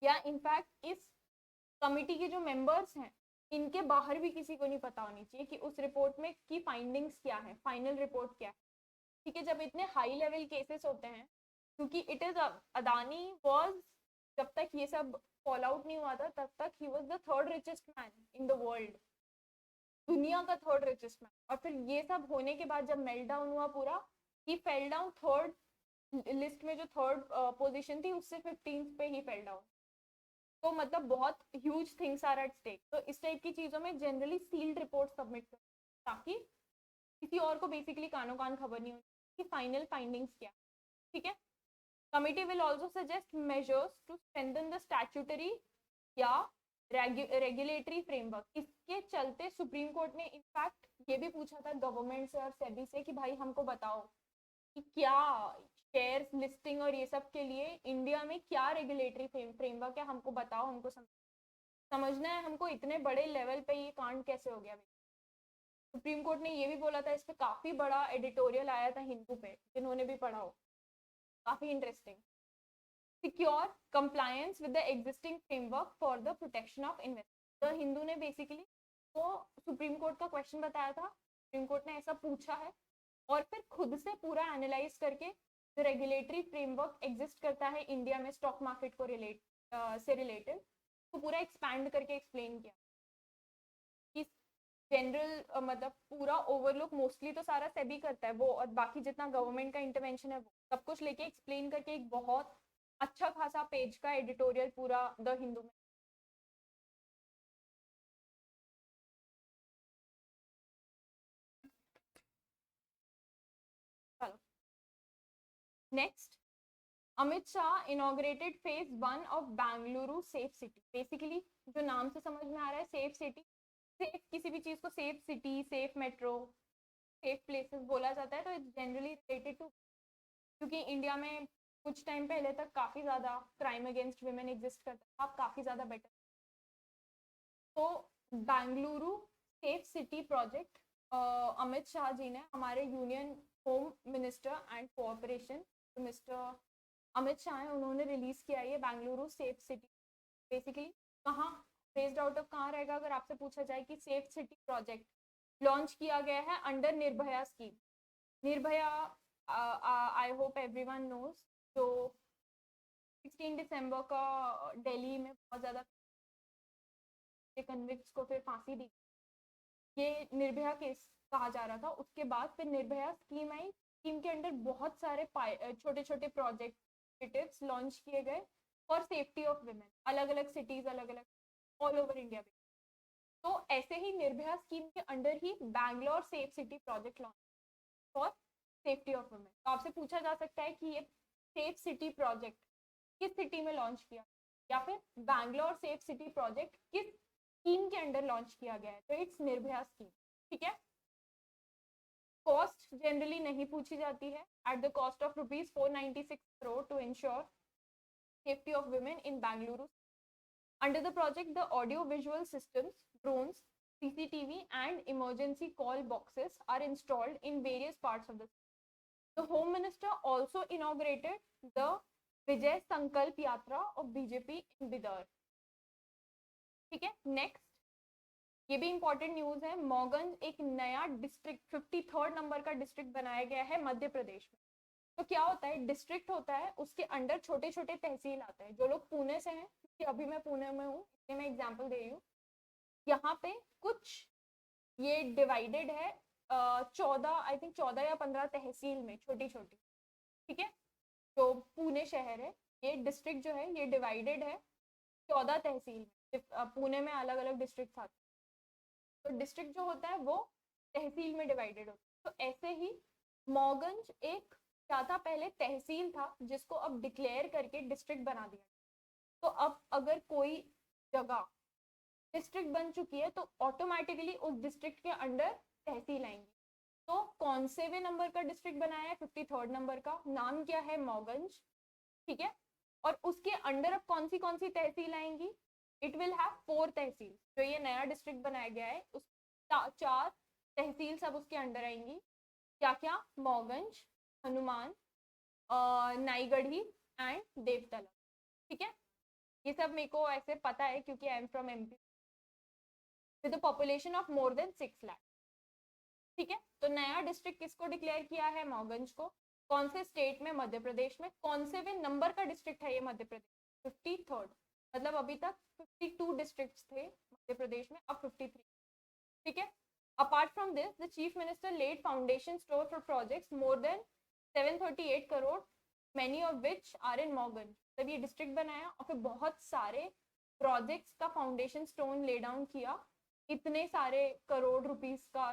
या इनफैक्ट इस कमिटी के जो मेंबर्स हैं इनके बाहर भी किसी को नहीं पता होनी चाहिए कि उस रिपोर्ट में की फाइंडिंग्स क्या है, फाइनल रिपोर्ट क्या है, ठीक है। जब इतने हाई लेवल केसेस होते हैं, क्योंकि इट इज अदानी वाज, जब तक ये सब फॉल आउट नहीं हुआ था तब तक he was the third richest man in the world, दुनिया का थर्ड रिचेस्ट मैन, और फिर ये सब होने के बाद जब मेल्ट डाउन हुआ पूरा, ही फेल डाउन थर्ड लिस्ट में, जो थर्ड पोजीशन थी उससे 15th पे ही फेल डाउन। तो मतलब बहुत huge things are at stake. तो इस टाइप की चीजों में जनरली सील्ड रिपोर्ट सबमिट कर, ताकि किसी और को बेसिकली कानो कान खबर नहीं होती कि फाइनल फाइंडिंग्स क्या, ठीक है। Committee will also suggest measures to strengthen the statutory या रेगुलेटरी फ्रेमवर्क। इसके चलते सुप्रीम कोर्ट ने इनफैक्ट ये भी पूछा था गवर्नमेंट से और सेबी से कि भाई हमको बताओ कि क्या शेयर्स लिस्टिंग और ये सब के लिए इंडिया में क्या रेगुलेटरी फ्रेमवर्क है, हमको बताओ, हमको समझना है हमको, इतने बड़े लेवल पे ये कांड कैसे हो गया। सुप्रीम कोर्ट ने ये भी बोला था, इस पे काफी बड़ा एडिटोरियल आया था हिंदू पे, जिन्होंने भी पढ़ा हो, काफी interesting. Secure compliance with the existing framework for the protection of investor. The Hindu ने बेसिकली तो सुप्रीम कोर्ट का क्वेश्चन बताया था, सुप्रीम कोर्ट ने ऐसा पूछा है और फिर खुद से पूरा एनालाइज करके जो रेगुलेटरी फ्रेमवर्क एग्जिस्ट करता है इंडिया में स्टॉक मार्केट को से रिलेटेड, तो पूरा एक्सपैंड करके एक्सप्लेन किया कि जनरल मतलब पूरा ओवरलुक मोस्टली तो सारा सेबी करता है वो, और बाकी जितना गवर्नमेंट का इंटरवेंशन है वो सब कुछ लेके एक्सप्लेन करके एक बहुत अच्छा खासा पेज का एडिटोरियल पूरा द हिंदू में। चलो next, Amit Shah inaugurated phase 1 of Bengaluru safe city. Basically जो नाम से समझ में आ रहा है सेफ सिटी, सेफ किसी भी चीज को safe city, safe metro, safe places बोला जाता है, तो इट्स जनरली रिलेटेड टू, क्योंकि इंडिया में कुछ टाइम पहले तक काफी ज्यादा क्राइम अगेंस्ट वुमेन एग्जिस्ट करता था, अब काफी ज्यादा बेटर। तो Bengaluru safe city project Amit Shah ji ने, हमारे union home minister and cooperation mister Amit Shah है, उन्होंने रिलीज किया ये बेंगलुरु सेफ सिटी। बेसिकली कहाँ बेस्ड आउट ऑफ कहाँ रहेगा, अगर आपसे पूछा जाए कि सेफ सिटी प्रोजेक्ट लॉन्च किया गया है under Nirbhaya scheme. Nirbhaya I hope everyone knows, जो 16 दिसंबर का दिल्ली में बहुत ज़्यादा कन्विक्ट्स को फिर फांसी दी, ये निर्भया केस कहा जा रहा था। उसके बाद फिर निर्भया स्कीम आई, स्कीम के अंडर बहुत सारे छोटे छोटे प्रोजेक्ट लॉन्च किए गए फॉर सेफ्टी ऑफ वुमेन, अलग अलग सिटीज, अलग अलग ऑल ओवर इंडिया में। तो ऐसे ही निर्भया स्कीम के under he Bangalore safe city project launch for safety of women. तो आपसे पूछा जा सकता है कि ये सेफ सिटी प्रोजेक्ट किस सिटी में लॉन्च किया, या फिर बैंगलोर सेफ सिटी प्रोजेक्ट किस स्कीम के अंडर लॉन्च किया गया है, तो इट्स निर्भया स्कीम। ठीक है, कॉस्ट जनरली नहीं पूछी जाती है। At the cost of ₹496 crore to ensure safety of women in Bengaluru. Under the project, the audio-visual systems, drones, CCTV, and emergency call boxes are installed in various parts of the city. The Home Minister also inaugurated the Vijay Sankalp Yatra of BJP in Bidar. ठीक है, next, ये भी important news है। मौगंज एक नया district 53rd number का district बनाया गया है मध्य प्रदेश में। तो क्या होता है, डिस्ट्रिक्ट होता है, उसके अंडर छोटे छोटे तहसील आते हैं। जो लोग पुणे से हैं, क्योंकि अभी मैं पुणे में हूँ इसलिए मैं एग्जांपल दे रही हूँ, यहाँ पे कुछ ये डिवाइडेड है 14, आई थिंक 14 या 15 तहसील में, छोटी छोटी। ठीक है, जो पुणे शहर है, ये डिस्ट्रिक्ट जो है ये डिवाइडेड है 14 तहसील में। पुणे में अलग अलग डिस्ट्रिक्ट आते हैं, तो डिस्ट्रिक्ट जो होता है वो तहसील में डिवाइडेड होता है। तो ऐसे ही मौगंज एक क्या था, पहले तहसील था जिसको अब डिक्लेयर करके डिस्ट्रिक्ट बना दिया। तो अब अगर कोई जगह डिस्ट्रिक्ट बन चुकी है तो ऑटोमेटिकली उस डिस्ट्रिक्ट के अंडर तहसील आएंगी। तो कौन से वे नंबर का डिस्ट्रिक्ट बनाया है, 53rd नंबर का, नाम क्या है, मौगंज। ठीक है, और उसके अंडर अब कौन सी तहसील आएंगी, इट विल हैव 4 तहसील। जो ये नया डिस्ट्रिक्ट बनाया गया है उस 4 तहसील सब उसके अंडर आएंगी। क्या क्या, मौगंज, हनुमान, नाईगढ़ी एंड देवतला। ठीक है, ये सब मेरे को ऐसे पता है क्योंकि I am from MP with a population of more than 6 lakh. ठीक है, तो नया डिस्ट्रिक्ट किसको डिक्लेयर किया है, मौगंज को। कौन से स्टेट में, मध्य प्रदेश में। कौन से वे नंबर का डिस्ट्रिक्ट है ये मध्य प्रदेश, 53rd। मतलब अभी तक 52 डिस्ट्रिक्ट्स थे मध्य प्रदेश में, अब 53। ठीक है, apart from this the chief minister laid foundation stone for projects more than 738 crore, many of which are in Morgan। तब ये डिस्ट्रिक्ट बनाया और फिर बहुत सारे प्रोजेक्ट्स का फाउंडेशन स्टोन ले डाउन किया, इतने सारे करोड़ रुपीस का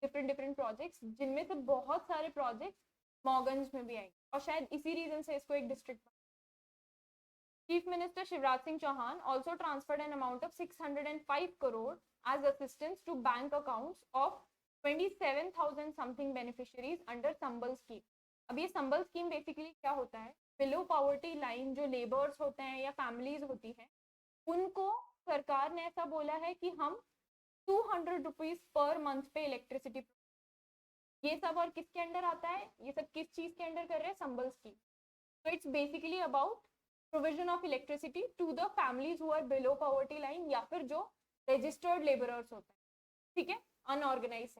डिफरेंट डिफरेंट प्रोजेक्ट्स, जिनमें से बहुत सारे प्रोजेक्ट्स मौगंज में भी आएंगे और शायद इसी रीजन से इसको एक district. Chief Minister Shivraj Singh Chauhan also transferred an amount of 605 crore as assistance to bank accounts of 27,000 something beneficiaries under Sambal scheme. अब ये संबल स्कीम बेसिकली क्या होता है, बिलो पॉवर्टी लाइन जो लेबर्स होते हैं या फैमिलीज होती हैं, उनको सरकार ने ऐसा बोला है कि हम 200 रुपीज पर मंथ पे इलेक्ट्रिसिटी। ये सब और किसके अंडर आता है, ये सब किस चीज के अंडर कर रहे हैं, संबल स्कीम। तो it's basically about provision of electricity to the families who are below poverty line, या फिर जो रजिस्टर्ड लेबरर्स होते हैं। ठीक है, अनऑर्गेनाइज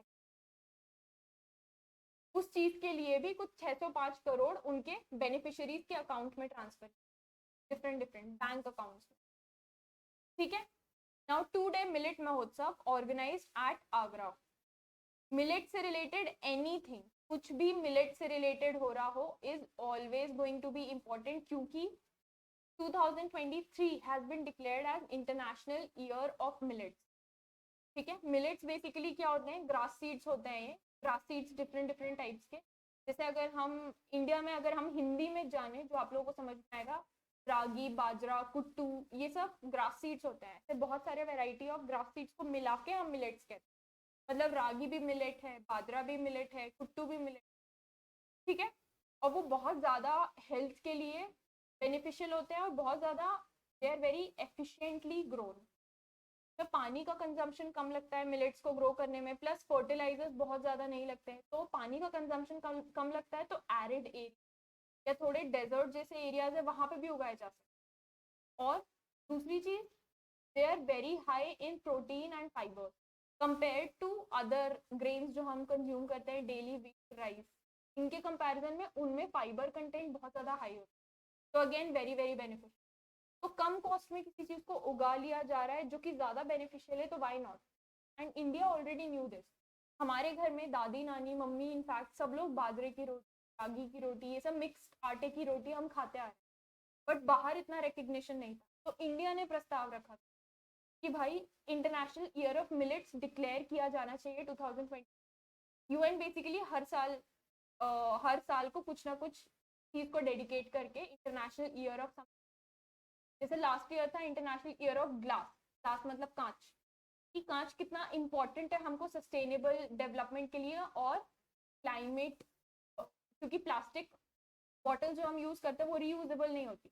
उस चीज के लिए भी कुछ 605 करोड़ उनके बेनिफिशियरीज के अकाउंट में transfer, different different bank accounts में। ठीक है, now 2-day millet Mahotsav organized at Agra. Millet से रिलेटेड एनीथिंग, कुछ भी मिलेट से रिलेटेड हो रहा हो, is always going to be important, क्योंकि 2023 has been declared as International Year of Millets। ठीक है, मिलेट्स बेसिकली क्या होते हैं, ग्रास सीड्स होते हैं। ये grass seeds different different types के, जैसे अगर हम इंडिया में, अगर हम हिंदी में जाने जो आप लोगों को समझ में आएगा, रागी, बाजरा, कुट्टू, ये सब ग्रास सीड्स होते हैं। ऐसे बहुत सारे वैरायटी ऑफ ग्रास सीड्स को मिला के हम मिलेट्स कहते हैं। मतलब रागी भी मिलेट है, बाजरा भी मिलेट है, कुट्टू भी मिलेट। ठीक है, और वो बहुत ज़्यादा हेल्थ के लिए बेनिफिशियल होते हैं और बहुत ज़्यादा they are very efficiently grown. तो पानी का कंजम्पशन कम लगता है मिलेट्स को ग्रो करने में, प्लस फर्टिलाइजर्स बहुत ज़्यादा नहीं लगते हैं, तो पानी का कंजम्पशन कम लगता है। तो एरिड एरिया या थोड़े डेजर्ट जैसे एरियाज है वहाँ पे भी उगाए जा सकते हैं। और दूसरी चीज़, they are very high in protein and fibre compare to other grains जो हम कंज्यूम करते हैं डेली, व्हीट, राइस। इनके कंपैरिजन में उनमें फाइबर कंटेंट बहुत ज़्यादा हाई होता है, तो अगेन वेरी वेरी बेनिफिशियल। तो कम कॉस्ट में किसी चीज को उगा लिया जा रहा है जो कि ज्यादा बेनिफिशियल है, तो why not. And India already knew this. हमारे घर में दादी नानी मम्मी इनफैक्ट सब लोग बाजरे की रोटी, रागी की रोटी, ये सब मिक्स्ड आटे की रोटी हम खाते आ रहे हैं, बट बाहर इतना रिकग्निशन नहीं था। तो इंडिया ने प्रस्ताव रखा था कि भाई international year of millets declare किया जाना चाहिए 2020। यूएन बेसिकली हर साल को कुछ ना कुछ चीज को डेडिकेट करके इंटरनेशनल ईयर ऑफ, जैसे लास्ट ईयर था international year of glass, glass मतलब कांच, कि कांच कितना इंपॉर्टेंट है हमको सस्टेनेबल डेवलपमेंट के लिए और क्लाइमेट, क्योंकि प्लास्टिक बॉटल जो हम यूज करते हैं वो रीयूजेबल नहीं होती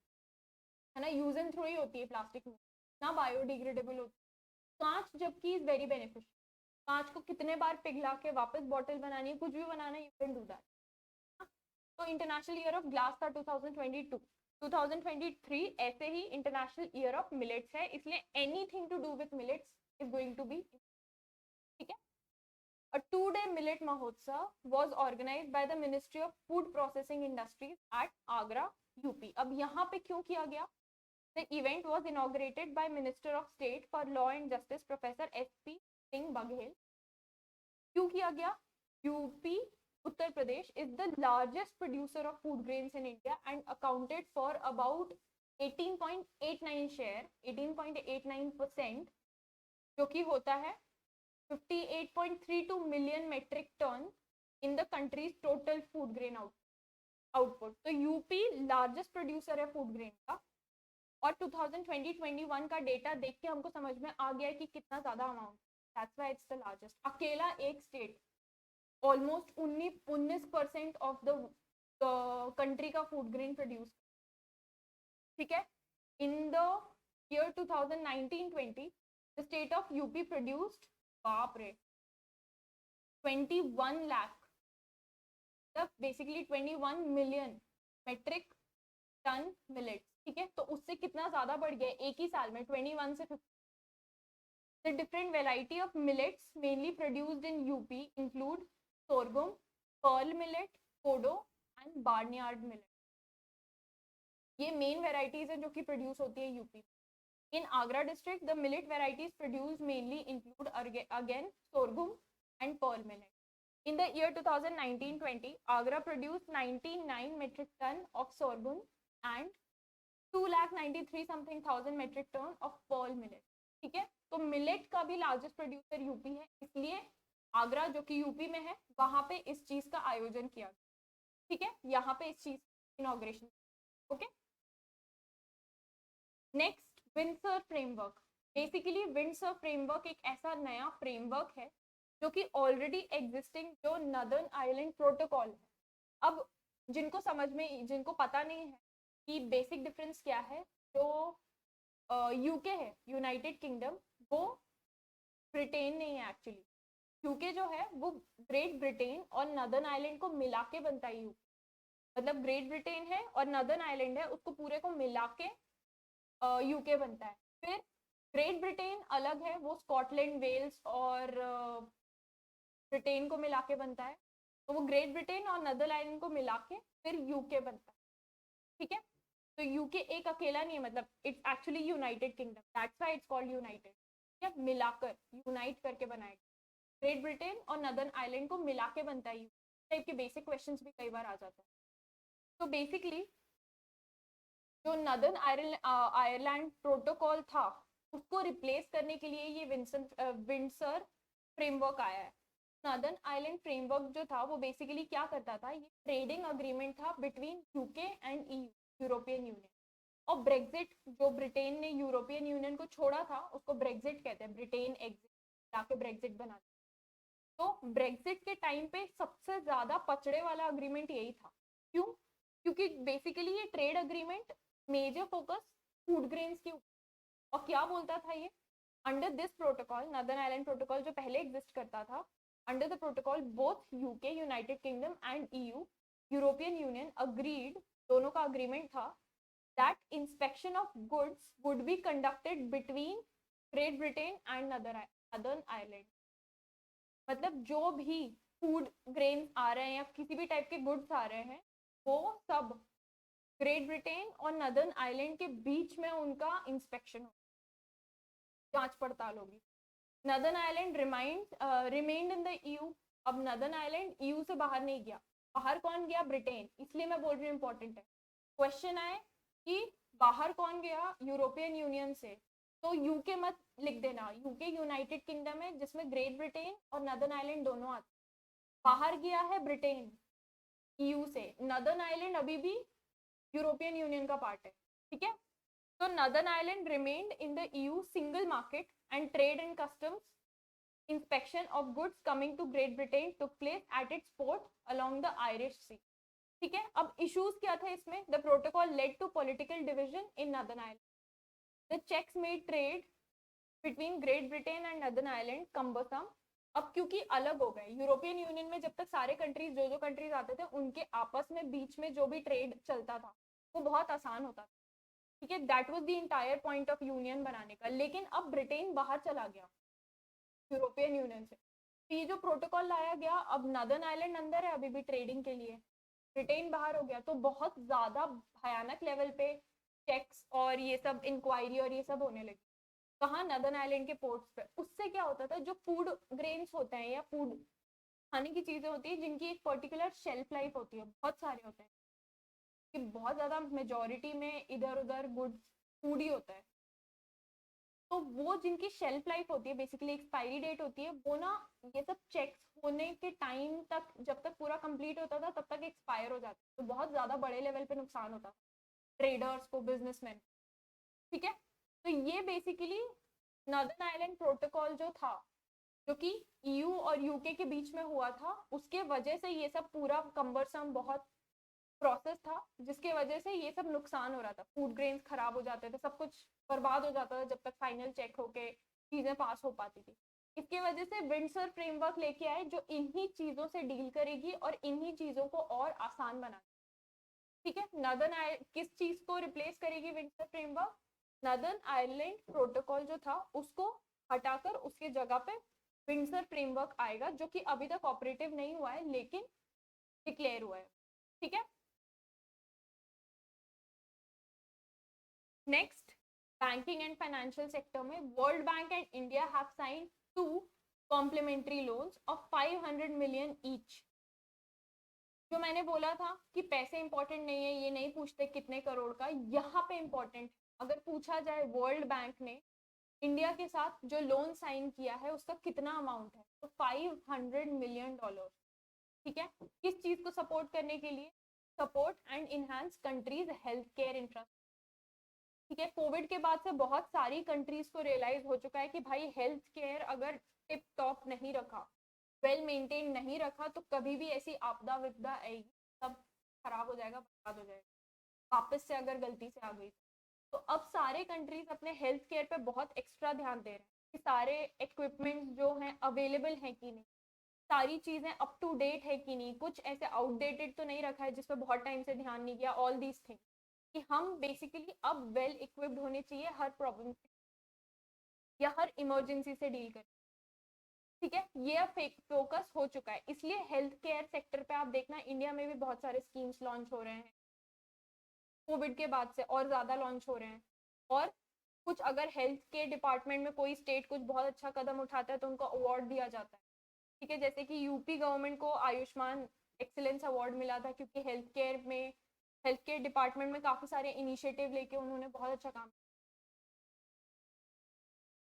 है ना, यूज एंड थ्रो ही होती है प्लास्टिक में, ना बायोडिग्रेडेबल होती। कांच जबकि इज वेरी बेनिफिशियल, कांच को कितने बार पिघला के वापस बॉटल बनानी है, कुछ भी बनाना है, यू कैन डू दैट। तो इंटरनेशनल ईयर ऑफ ग्लास था 2022। 2023 ऐसे ही इंटरनेशनल ईयर ऑफ मिलेट्स है, इसलिए anything to do with millets is going to be, ठीक है। A 2-day millet mahotsav was organized by the Ministry of Food Processing Industries at Agra, UP. अब यहाँ पे क्यों किया गया? The event was inaugurated by Minister of State for Law and Justice Professor S.P. Singh Baghel. क्यों किया गया? UP Uttar Pradesh is the largest producer of food grains in India and accounted for about 18.89 share, 18.89%, जो कि होता है 58.32 million metric ton in the country's total food grain output. तो UP largest producer है food grain का, और 2020-21 का data देख के हमको समझ में आ गया है कि कितना ज्यादा amount, that's why it's the largest. अकेला एक state almost 19% of the country का फूड ग्रेन प्रोड्यूस, ठीक है। In the year 2019-20 the state of UP produced, बाप रे, 21 लाख, मतलब basically 21 million metric ton millets, ठीक है। तो उससे कितना ज्यादा बढ़ गया एक ही साल में, 21 से 50। The different variety of millets mainly produced in UP include sorghum, pearl millet, kodo and barnyard millet. ये मेन वेराइटीज हैं जो कि प्रोड्यूस होती है UP. In Agra district, the millet varieties produced mainly include again sorghum and pearl millet. In the year 2019-20, Agra produced 99 metric ton of sorghum and 2,93 something thousand metric ton of pearl millet, ठीक है। तो millet का भी largest producer UP है, इसलिए आगरा जो कि UP में है वहां पे इस चीज का आयोजन किया गया, ठीक है। यहाँ पे इस चीज inauguration, okay. Next, Windsor framework. Basically Windsor framework एक ऐसा नया फ्रेमवर्क है जो कि ऑलरेडी एग्जिस्टिंग जो नदर्न आइलैंड प्रोटोकॉल है। अब जिनको समझ में, जिनको पता नहीं है कि बेसिक डिफरेंस क्या है, जो यूके है, यूनाइटेड किंगडम, वो ब्रिटेन नहीं है एक्चुअली। यूके जो है वो ग्रेट ब्रिटेन और नदर्न आइलैंड को मिला के बनता है यूके, मतलब ग्रेट ब्रिटेन है और नदर्न आइलैंड है, उसको पूरे को मिला के यूके बनता है। फिर ग्रेट ब्रिटेन अलग है, वो स्कॉटलैंड, वेल्स और ब्रिटेन को मिला के बनता है, तो वो ग्रेट ब्रिटेन और नदर आइलैंड को मिला के फिर यूके बनता है, ठीक है। तो यूके एक अकेला नहीं है, मतलब it's actually United kingdom, that's why it's called United, ठीक है। मिलाकर, यूनाइट करके बनाया, ग्रेट ब्रिटेन और नदर्न आइलैंड को मिला के बनता है। टाइप के बेसिक क्वेश्चंस भी कई बार आ जाते हैं। तो बेसिकली जो नदर्न आयरलैंड प्रोटोकॉल था उसको रिप्लेस करने के लिए ये विंडसर फ्रेमवर्क आया है। नदर्न आइलैंड फ्रेमवर्क जो था वो बेसिकली क्या करता था, ये ट्रेडिंग अग्रीमेंट था between UK and EU, European union, और ब्रेग्जिट, जो ब्रिटेन ने यूरोपियन यूनियन को छोड़ा था उसको ब्रेग्जिट कहते हैं, ब्रिटेन एग्जिट जाके ब्रेग्जिट बना। तो ब्रेग्जिट के टाइम पे सबसे ज्यादा पचड़े वाला अग्रीमेंट यही था। क्यों? क्योंकि बेसिकली ये trade agreement major focus food grains के ऊपर, और क्या बोलता था ये, under this protocol, northern island protocol जो पहले एग्जिस्ट करता था, under the protocol both UK, United Kingdom and EU, European Union agreed, दोनों का अग्रीमेंट था, that inspection of goods would be conducted between Great Britain and northern island. मतलब जो भी फूड ग्रेन्स आ रहे हैं या किसी भी टाइप के गुड्स आ रहे हैं वो सब ग्रेट ब्रिटेन और नदर्न आयरलैंड के बीच में उनका इंस्पेक्शन हो, जांच पड़ताल होगी। Northern Ireland remained in the EU. अब नदर्न आयरलैंड ईयू से बाहर नहीं गया, बाहर कौन गया? ब्रिटेन। इसलिए मैं बोल रही हूँ इंपॉर्टेंट है। क्वेश्चन आए कि बाहर कौन गया यूरोपियन यूनियन से, तो यूके मत लिख देना, यूके यूनाइटेड किंगडम है जिसमें ग्रेट ब्रिटेन और नदर्न आयरलैंड दोनों आते। बाहर गया है ब्रिटेन ईयू से, नदर्न आयरलैंड अभी भी यूरोपियन यूनियन का पार्ट है, ठीक है। तो northern Ireland remained in the EU single market and trade and customs inspection of goods coming to Great Britain took place at its port along the Irish Sea, ठीक है। अब issues क्या थे इसमें? The protocol led to political division in northern Ireland, the checks made trade between Great Britain and northern Ireland cumbersome. अब क्योंकि अलग हो गए यूरोपियन यूनियन में, जब तक सारे कंट्रीज जो कंट्रीज आते थे उनके आपस में बीच में जो भी ट्रेड चलता था वो बहुत आसान होता था, ठीक है। That was the entire point of union बनाने का। लेकिन अब ब्रिटेन बाहर चला गया यूरोपियन यूनियन से, तो ये जो प्रोटोकॉल लाया गया, अब नदर्न आयरलैंड अंदर है अभी भी ट्रेडिंग के लिए, ब्रिटेन बाहर हो गया, तो बहुत ज्यादा भयानक लेवल पे चेक्स और ये सब इंक्वायरी और ये सब होने लगी। कहाँ? नदर्न आयरलैंड के पोर्ट्स पे। उससे क्या होता था, जो फूड ग्रेन्स होते हैं या फूड खाने की चीजें होती है जिनकी एक पर्टिकुलर शेल्फ लाइफ होती है, बहुत सारे होते हैं कि बहुत ज्यादा मेजोरिटी में इधर उधर गुड फूड ही होता है, तो वो जिनकी शेल्फ लाइफ होती है, बेसिकली एक्सपायरी डेट होती है, वो ना ये सब चेक्स होने के टाइम तक, जब तक पूरा कंप्लीट होता था तब तक एक्सपायर हो जाता, तो बहुत ज्यादा बड़े लेवल पे नुकसान होता था ट्रेडर्स को, बिजनेसमैन, ठीक है। तो ये बेसिकली नॉर्दर्न आयरलैंड प्रोटोकॉल जो था, जो कि ईयू और यूके के बीच में हुआ था, उसके वजह से ये सब पूरा कम्बरसम बहुत प्रोसेस था, जिसके वजह से ये सब नुकसान हो रहा था, फूड ग्रेन्स खराब हो जाते थे, सब कुछ बर्बाद हो जाता था जब तक फाइनल चेक होके चीजें पास हो पाती थी। इसके वजह से विंडसर फ्रेमवर्क लेके आए जो इन्हीं चीजों से डील करेगी और इन्हीं चीजों को और आसान बना, ठीक है। नॉर्दर्न किस चीज को रिप्लेस करेगी Windsor framework? Northern Ireland protocol जो था उसको हटाकर उसके जगह पे विंडसर फ्रेमवर्क आएगा, जो कि अभी तक ऑपरेटिव नहीं हुआ है लेकिन डिक्लेयर हुआ है, ठीक है। Next, banking and financial sector में World Bank and India have signed 2 complementary loans of 500 million each. जो मैंने बोला था कि पैसे इंपॉर्टेंट नहीं है, ये नहीं पूछते कितने करोड़ का, यहाँ पे इंपॉर्टेंट। अगर पूछा जाए वर्ल्ड बैंक ने इंडिया के साथ जो लोन साइन किया है उसका कितना अमाउंट है, तो $500 मिलियन, ठीक है। किस चीज को सपोर्ट करने के लिए? Support and enhance countries health care infrastructure, ठीक है। कोविड के बाद से बहुत सारी कंट्रीज को रियलाइज हो चुका है कि भाई हेल्थ केयर अगर टिप टॉप नहीं रखा, वेल मेंटेन नहीं रखा, तो कभी भी ऐसी आपदा विपदा आएगी, सब खराब हो जाएगा, बर्बाद हो जाएगा वापस से अगर गलती से आ गई। तो अब सारे कंट्रीज अपने हेल्थ केयर पे बहुत एक्स्ट्रा ध्यान दे रहे हैं कि सारे इक्विपमेंट जो हैं अवेलेबल हैं कि नहीं, सारी चीजें अप टू डेट है कि नहीं, कुछ ऐसे आउटडेटेड तो नहीं रखा है जिसपे बहुत टाइम से ध्यान नहीं किया, ऑल दीज थिंग्स, कि हम बेसिकली अब वेल इक्विप्ड होने चाहिए हर प्रॉब्लम से या हर इमरजेंसी से डील कर, ठीक है। ये अब फोकस हो चुका है, इसलिए हेल्थ केयर सेक्टर पे आप देखना इंडिया में भी बहुत सारे स्कीम्स लॉन्च हो रहे हैं, कोविड के बाद से और ज्यादा लॉन्च हो रहे हैं। और कुछ अगर हेल्थ के डिपार्टमेंट में कोई स्टेट कुछ बहुत अच्छा कदम उठाता है तो उनको अवार्ड दिया जाता है, ठीक है। जैसे कि यूपी गवर्नमेंट को आयुष्मान एक्सीलेंस अवार्ड मिला था क्योंकि हेल्थ केयर डिपार्टमेंट में काफी सारे इनिशिएटिव लेके उन्होंने बहुत अच्छा काम,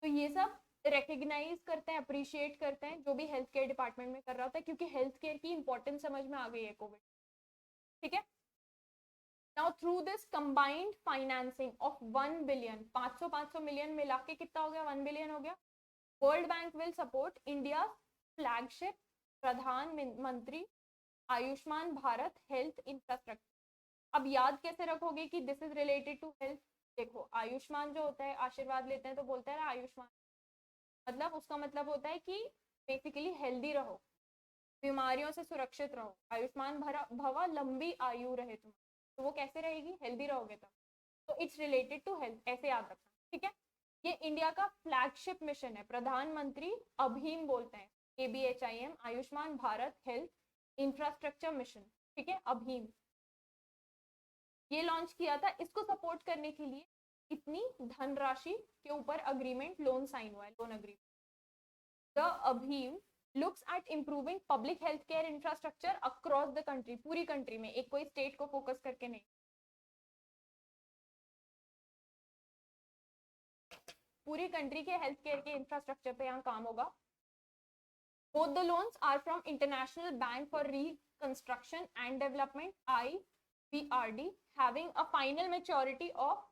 तो ये सब रिकग्नाइज करते हैं, अप्रिशिएट करते हैं जो भी हेल्थ केयर डिपार्टमेंट में कर रहा था, क्योंकि हेल्थ केयर की इंपॉर्टेंस समझ में आ गई है कोविड, ठीक है। Now through this combined financing of 1 billion, 500 million मिला के कितना हो गया? 1 बिलियन हो गया। World bank will support India flagship प्रधानमंत्री आयुष्मान भारत हेल्थ इंफ्रास्ट्रक्चर। अब याद कैसे रखोगे कि this is related to health? देखो आयुष्मान जो होता है, आशीर्वाद लेते हैं तो बोलते हैं आयुष्मान, मतलब उसका मतलब होता है कि बेसिकली हेल्दी रहो, बीमारियों से सुरक्षित रहो, आयुष्मान भवा, लंबी आयु रहे तुम, तो वो कैसे रहेगी? हेल्दी रहोगे तब, तो इट्स रिलेटेड टू हेल्थ, ऐसे याद रखना, ठीक है। ये इंडिया का फ्लैगशिप मिशन है, प्रधानमंत्री अभीम बोलते हैं, ABHIM, Ayushman Bharat health infrastructure mission, ठीक है, अभीम। ये लॉन्च किया था, इसको सपोर्ट करने के लिए इतनी धनराशि के ऊपर अग्रीमेंट लोन साइन हुआ है, लोन अग्रीमेंट। द अभीम looks at improving public health care infrastructure across the country, पूरी कंट्री में, एक कोई स्टेट को फोकस करके नहीं, पूरी कंट्री के हेल्थ केयर के इंफ्रास्ट्रक्चर पे यहाँ काम होगा। Both the loans are from International Bank for Reconstruction and Development IBRD, having a final maturity of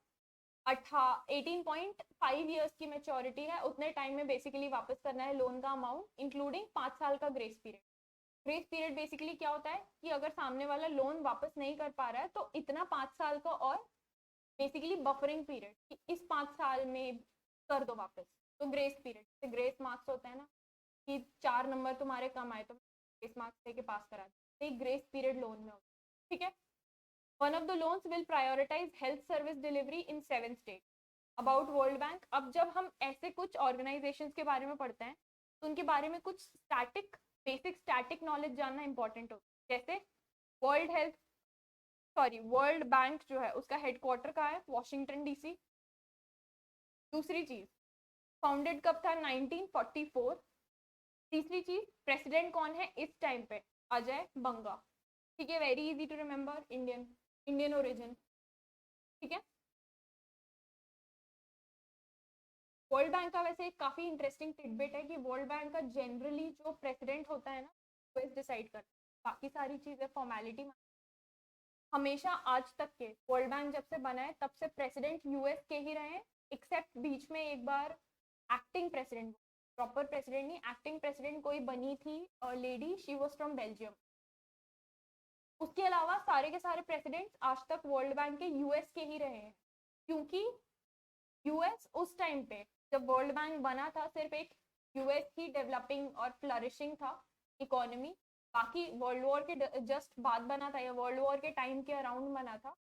18.5 years की मेच्योरिटी है। उतने टाइम में बेसिकली वापस करना है लोन का अमाउंट, इंक्लूडिंग 5 साल का grace period. Grace period basically क्या होता है कि अगर सामने वाला लोन वापस नहीं कर पा रहा है तो इतना 5 साल का और बेसिकली बफरिंग पीरियड कि इस 5 साल में कर दो वापस, तो ग्रेस पीरियड, ग्रेस मार्क्स होता है ना कि 4 नंबर तुम्हारे कम आए तो ग्रेस मार्क्स देके पास करा दे, ग्रेस पीरियड लोन में होता है, ठीक है। One of the loans will prioritize health service delivery in 7 state. About world bank, अब जब हम ऐसे कुछ ऑर्गेनाइजेशंस के बारे में पढ़ते हैं तो उनके बारे में कुछ बेसिक स्टैटिक नॉलेज जानना इंपॉर्टेंट होता है। जैसे वर्ल्ड बैंक जो है उसका हेडक्वार्टर कहाँ है, वॉशिंगटन डीसी। दूसरी चीज, फाउंडेड कब था, 1944। तीसरी चीज, प्रेसिडेंट कौन है इस टाइम पे, अजय बंगा, ठीक है, very easy to remember, Indian origin, ठीक है। वर्ल्ड बैंक का वैसे एक काफी इंटरेस्टिंग टिडबिट है कि वर्ल्ड बैंक का जनरली जो प्रेसिडेंट होता है ना वो डिसाइड करता है, बाकी सारी चीजें फॉर्मेलिटी। हमेशा आज तक के वर्ल्ड बैंक जब से बना है तब से प्रेसिडेंट यूएस के ही रहे, एक्सेप्ट बीच में एक बार एक्टिंग प्रेसिडेंट, प्रॉपर प्रेसिडेंट नहीं, एक्टिंग प्रेसिडेंट कोई बनी थी lady, she was from Belgium. उसके अलावा सारे के सारे प्रेसिडेंट्स आज तक वर्ल्ड बैंक के यूएस के ही रहे हैं, क्योंकि यूएस उस टाइम पे जब वर्ल्ड बैंक बना था सिर्फ एक यूएस ही डेवलपिंग और फ्लरिशिंग था इकोनॉमी, बाकी वर्ल्ड वॉर के जस्ट बाद बना था या वर्ल्ड वॉर के टाइम के अराउंड बना था,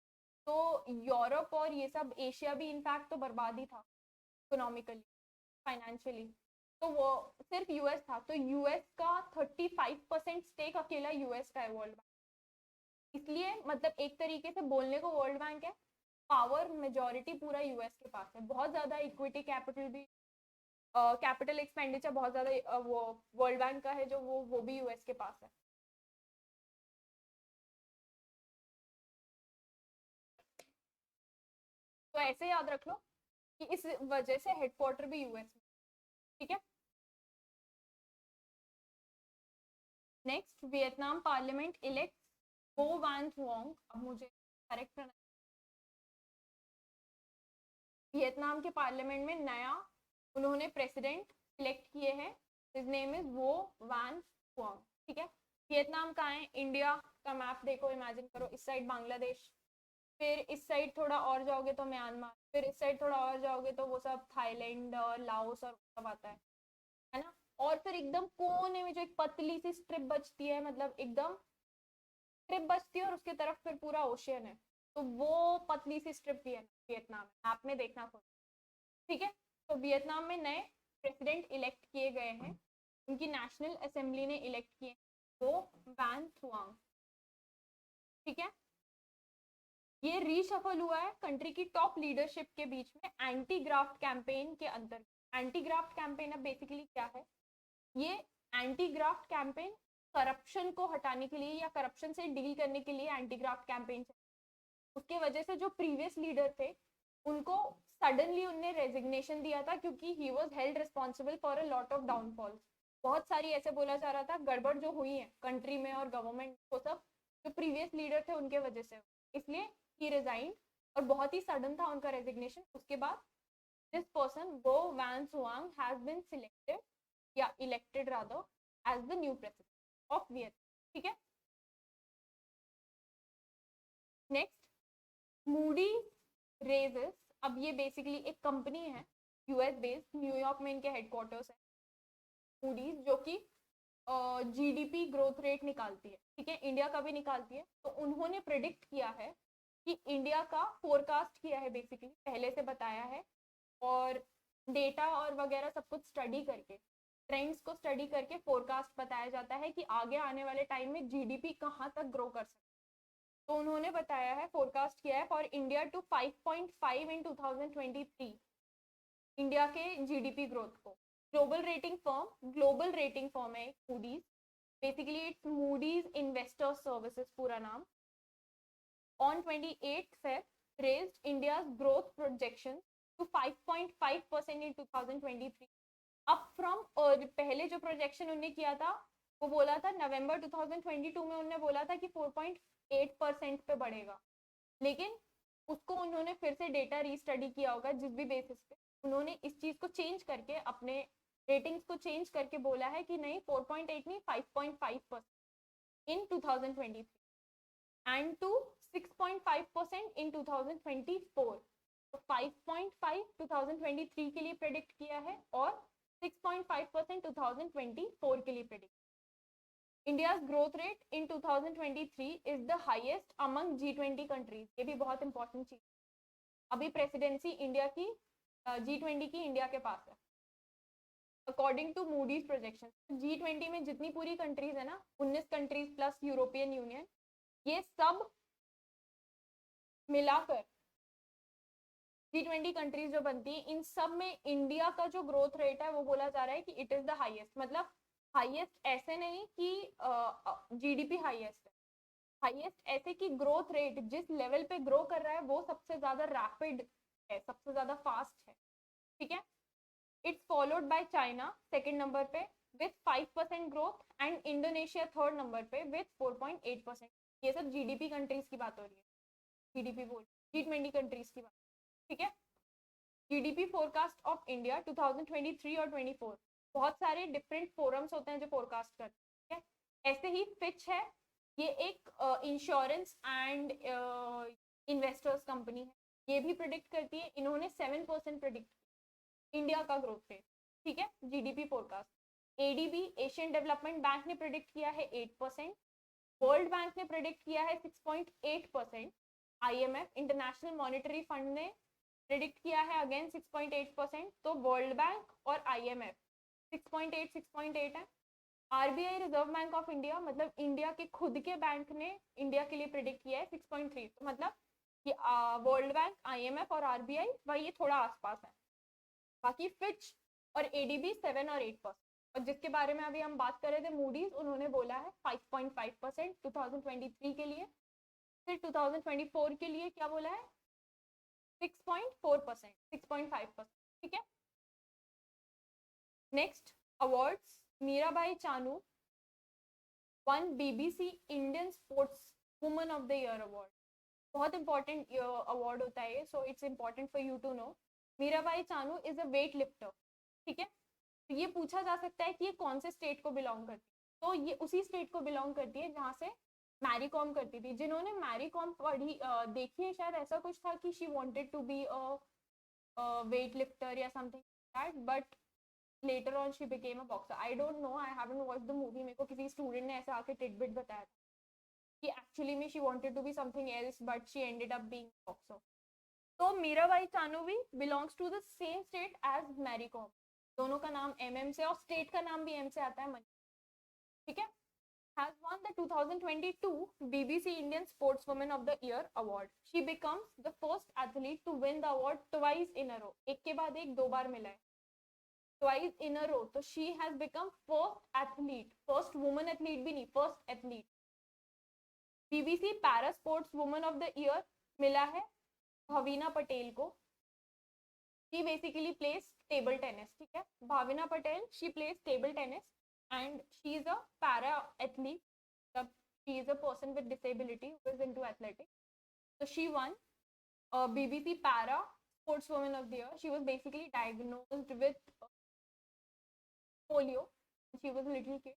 तो यूरोप और ये सब एशिया भी इनफैक्ट तो बर्बाद ही था इकोनॉमिकली, फाइनेंशियली, तो वो सिर्फ यूएस था। तो यूएस का 35% स्टेक अकेला यूएस का है वर्ल्ड बैंक, इसलिए मतलब एक तरीके से बोलने को वर्ल्ड बैंक है, पावर मेजॉरिटी पूरा यूएस के पास है, बहुत ज्यादा इक्विटी कैपिटल भी, कैपिटल एक्सपेंडिचर बहुत ज्यादा वो वर्ल्ड बैंक का है जो वो भी यूएस के पास है। तो ऐसे याद रख लो कि इस वजह से हेडक्वार्टर भी यूएस में, ठीक है। नेक्स्ट, वियतनाम पार्लियामेंट इलेक्ट वो वान थुआंग, अब मुझे करेक्ट करना, वियतनाम के पार्लियामेंट में नया उन्होंने प्रेसिडेंट सिलेक्ट किए हैं, हिज नेम इज वो वान थुआंग, ठीक है। वियतनाम कहाँ है, इंडिया का मैप देखो, इमेजिन करो, इस साइड बांग्लादेश, फिर इस साइड थोड़ा और जाओगे तो म्यांमार, फिर इस साइड थोड़ा और जाओगे तो वो सब थाईलैंड और लाओस और सब आता है ना, और फिर एकदम कोने में जो एक पतली सी स्ट्रिप बचती है, मतलब एकदम स्ट्रिप बचती है और उसके तरफ फिर पूरा ओशियन है, तो वो पतली सी स्ट्रिप भी है वियतनाम, आप में देखना खुद, ठीक है। तो वियतनाम में नए प्रेसिडेंट इलेक्ट किए गए हैं, उनकी नेशनल असेंबली ने इलेक्ट किए वो वान थुआंग, ठीक है। ये रीशफल हुआ है कंट्री की टॉप लीडरशिप के बीच में एंटी ग्राफ्ट कैंपेन के अंतर्गत। एंटी ग्राफ्ट कैंपेन अब बेसिकली क्या है, ये एंटी ग्राफ्ट कैंपेन करप्शन को हटाने के लिए या करप्शन से डील करने के लिए एंटी ग्राफ्ट कैंपेन, उसके वजह से जो प्रीवियस लीडर थे उनको सडनली उनने रेजिग्नेशन दिया था क्योंकि he was held responsible for a lot of downfalls, बहुत सारी ऐसे बोला जा रहा था गड़बड़ जो हुई है कंट्री में और गवर्नमेंट को, सब जो प्रीवियस लीडर थे उनके वजह से, इसलिए ही रिजाइन, और बहुत ही सडन था उनका रेजिग्नेशन। उसके बाद this person Vo Van Thuong has been selected या elected rather as the new president of Vietnam, ठीक है। नेक्स्ट, मूडी रेजेस, अब ये बेसिकली एक कंपनी है यूएस बेस्ड, न्यूयॉर्क में इनके हेडक्वार्टर्स है, मूडीज, जो कि जीडीपी ग्रोथ रेट निकालती है, ठीक है, इंडिया का भी निकालती है, तो उन्होंने प्रिडिक्ट किया है कि इंडिया का फोरकास्ट किया है, बेसिकली पहले से बताया है, और डेटा और वगैरह सब कुछ स्टडी करके, ट्रेंड्स को स्टडी करके फोरकास्ट बताया जाता है कि आगे आने वाले टाइम में जीडीपी कहाँ तक ग्रो कर सकती है, तो उन्होंने बताया है, फोरकास्ट किया है for India to 5.5 in 2023, India के जीडीपी ग्रोथ को। ग्लोबल रेटिंग फर्म है Moody's, basically it's Moody's investors services पूरा नाम, on 28th Feb raised India's growth projection to 5.5% in 2023, up from पहले जो प्रोजेक्शन उन्होंने किया था वो बोला था नवंबर 2022 में, उन्होंने बोला था कि 4.8% पे बढ़ेगा, लेकिन उसको उन्होंने फिर से डेटा रीस्टडी किया होगा जिस भी बेसिस पे उन्होंने इस चीज को चेंज करके, अपने रेटिंग्स को चेंज करके बोला है कि नहीं 4.8 नहीं 5.5% इन 2023 and to 6.5% in 2024. तो 5.5 2023 के लिए प्रेडिक्ट किया है और 6.5% 2024 के लिए predict. India's growth rate in 2023 is the highest among G20 countries. ये भी बहुत इंपॉर्टेंट चीज, अभी प्रेसिडेंसी इंडिया की G20 की इंडिया के पास है according to Moody's projection. G20 में जितनी पूरी कंट्रीज है ना, 19 कंट्रीज प्लस यूरोपियन यूनियन, ये सब मिलाकर G20 कंट्रीज जो बनती है, इन सब में इंडिया का जो ग्रोथ रेट है वो बोला जा रहा है कि इट इज द हाईएस्ट। मतलब हाईएस्ट ऐसे नहीं कि जीडीपी हाईएस्ट है, हाईएस्ट ऐसे कि ग्रोथ रेट जिस लेवल पे ग्रो कर रहा है वो सबसे ज्यादा रैपिड है, सबसे ज्यादा फास्ट है, ठीक है। It's followed by China second number पे with 5% growth and Indonesia third number पे विथ 4.8%। ये सब जीडीपी कंट्रीज की बात हो रही है, जीडीपी बोल G20 कंट्रीज की बात, ठीक है। जीडीपी फोरकास्ट ऑफ इंडिया 2023 और 24, बहुत सारे डिफरेंट फोरम्स होते हैं जो फोरकास्ट करते हैं, ऐसे ही फिच है, ये एक इंश्योरेंस एंड इन्वेस्टर्स कंपनी है, ये भी प्रिडिक्ट करती है, इन्होंने 7% प्रिडिक्ट इंडिया का ग्रोथ रेट, ठीक है, GDP forecast. ADB Asian development bank ने प्रिडिक्ट किया है 8%, वर्ल्ड बैंक ने प्रिडिक्ट किया है 6.8%, आईएमएफ इंटरनेशनल मॉनेटरी फंड ने प्रिडिक्ट किया है अगेन 6.8%, तो वर्ल्ड बैंक और आईएमएफ 6.8 है। RBI reserve bank of India, मतलब इंडिया के खुद के बैंक ने इंडिया के लिए प्रिडिक्ट किया है 6.3, तो मतलब ये वर्ल्ड बैंक, आईएमएफ और आरबीआई वही थोड़ा आसपास है। बाकी फिच और एडीबी 7 और 8%, और जिसके बारे में अभी हम बात कर रहे थे मूडीज, उन्होंने बोला है 5.5% 2023 के लिए, फिर 2024 के लिए क्या बोला है 6.4%, 6.5%, ठीक है। Next awards, Mirabai Chanu won BBC Indian sports woman of the year award, बहुत इंपॉर्टेंट अवार्ड होता है, so it's important for you to know. Mirabai Chanu is a weight lifter, ठीक है। तो ये पूछा जा सकता है कि ये कौन से स्टेट को बिलोंग करती है, तो ये उसी स्टेट को बिलोंग करती है जहाँ से मैरी कॉम करती थी। जिन्होंने मैरी कॉम पढ़ी देखी है, शायद ऐसा कुछ था कि she wanted to be a wait lifter या something that, but later on she became a boxer. I don't know, I haven't watched the movie, मेरे को किसी स्टूडेंट ने ऐसा आके टिडबिट बताया था कि एक्चुअली में she wanted to be something else but she ended up being boxer. तो मीराबाई चानू भी belongs to the same state as Mary Kom, दोनों का नाम एम से और स्टेट का नाम भी एम से आता है, मनी, ठीक है। has won the 2022 BBC Indian Sportswoman of the Year award. She becomes the first athlete to win the award twice in a row. एक के बाद एक दो बार मिला है, twice in a row. तो she has become first athlete, first woman athlete भी नहीं, first athlete. BBC Para Sports Woman of the Year मिला है भाविना पटेल को। She basically plays table tennis, ठीक है। Bhavina Patel, she plays table tennis and she is a para athlete. She is a person with disability who is into athletics. So she won BBC Para Sportswoman of the Year. She was basically diagnosed with polio. She was a little kid.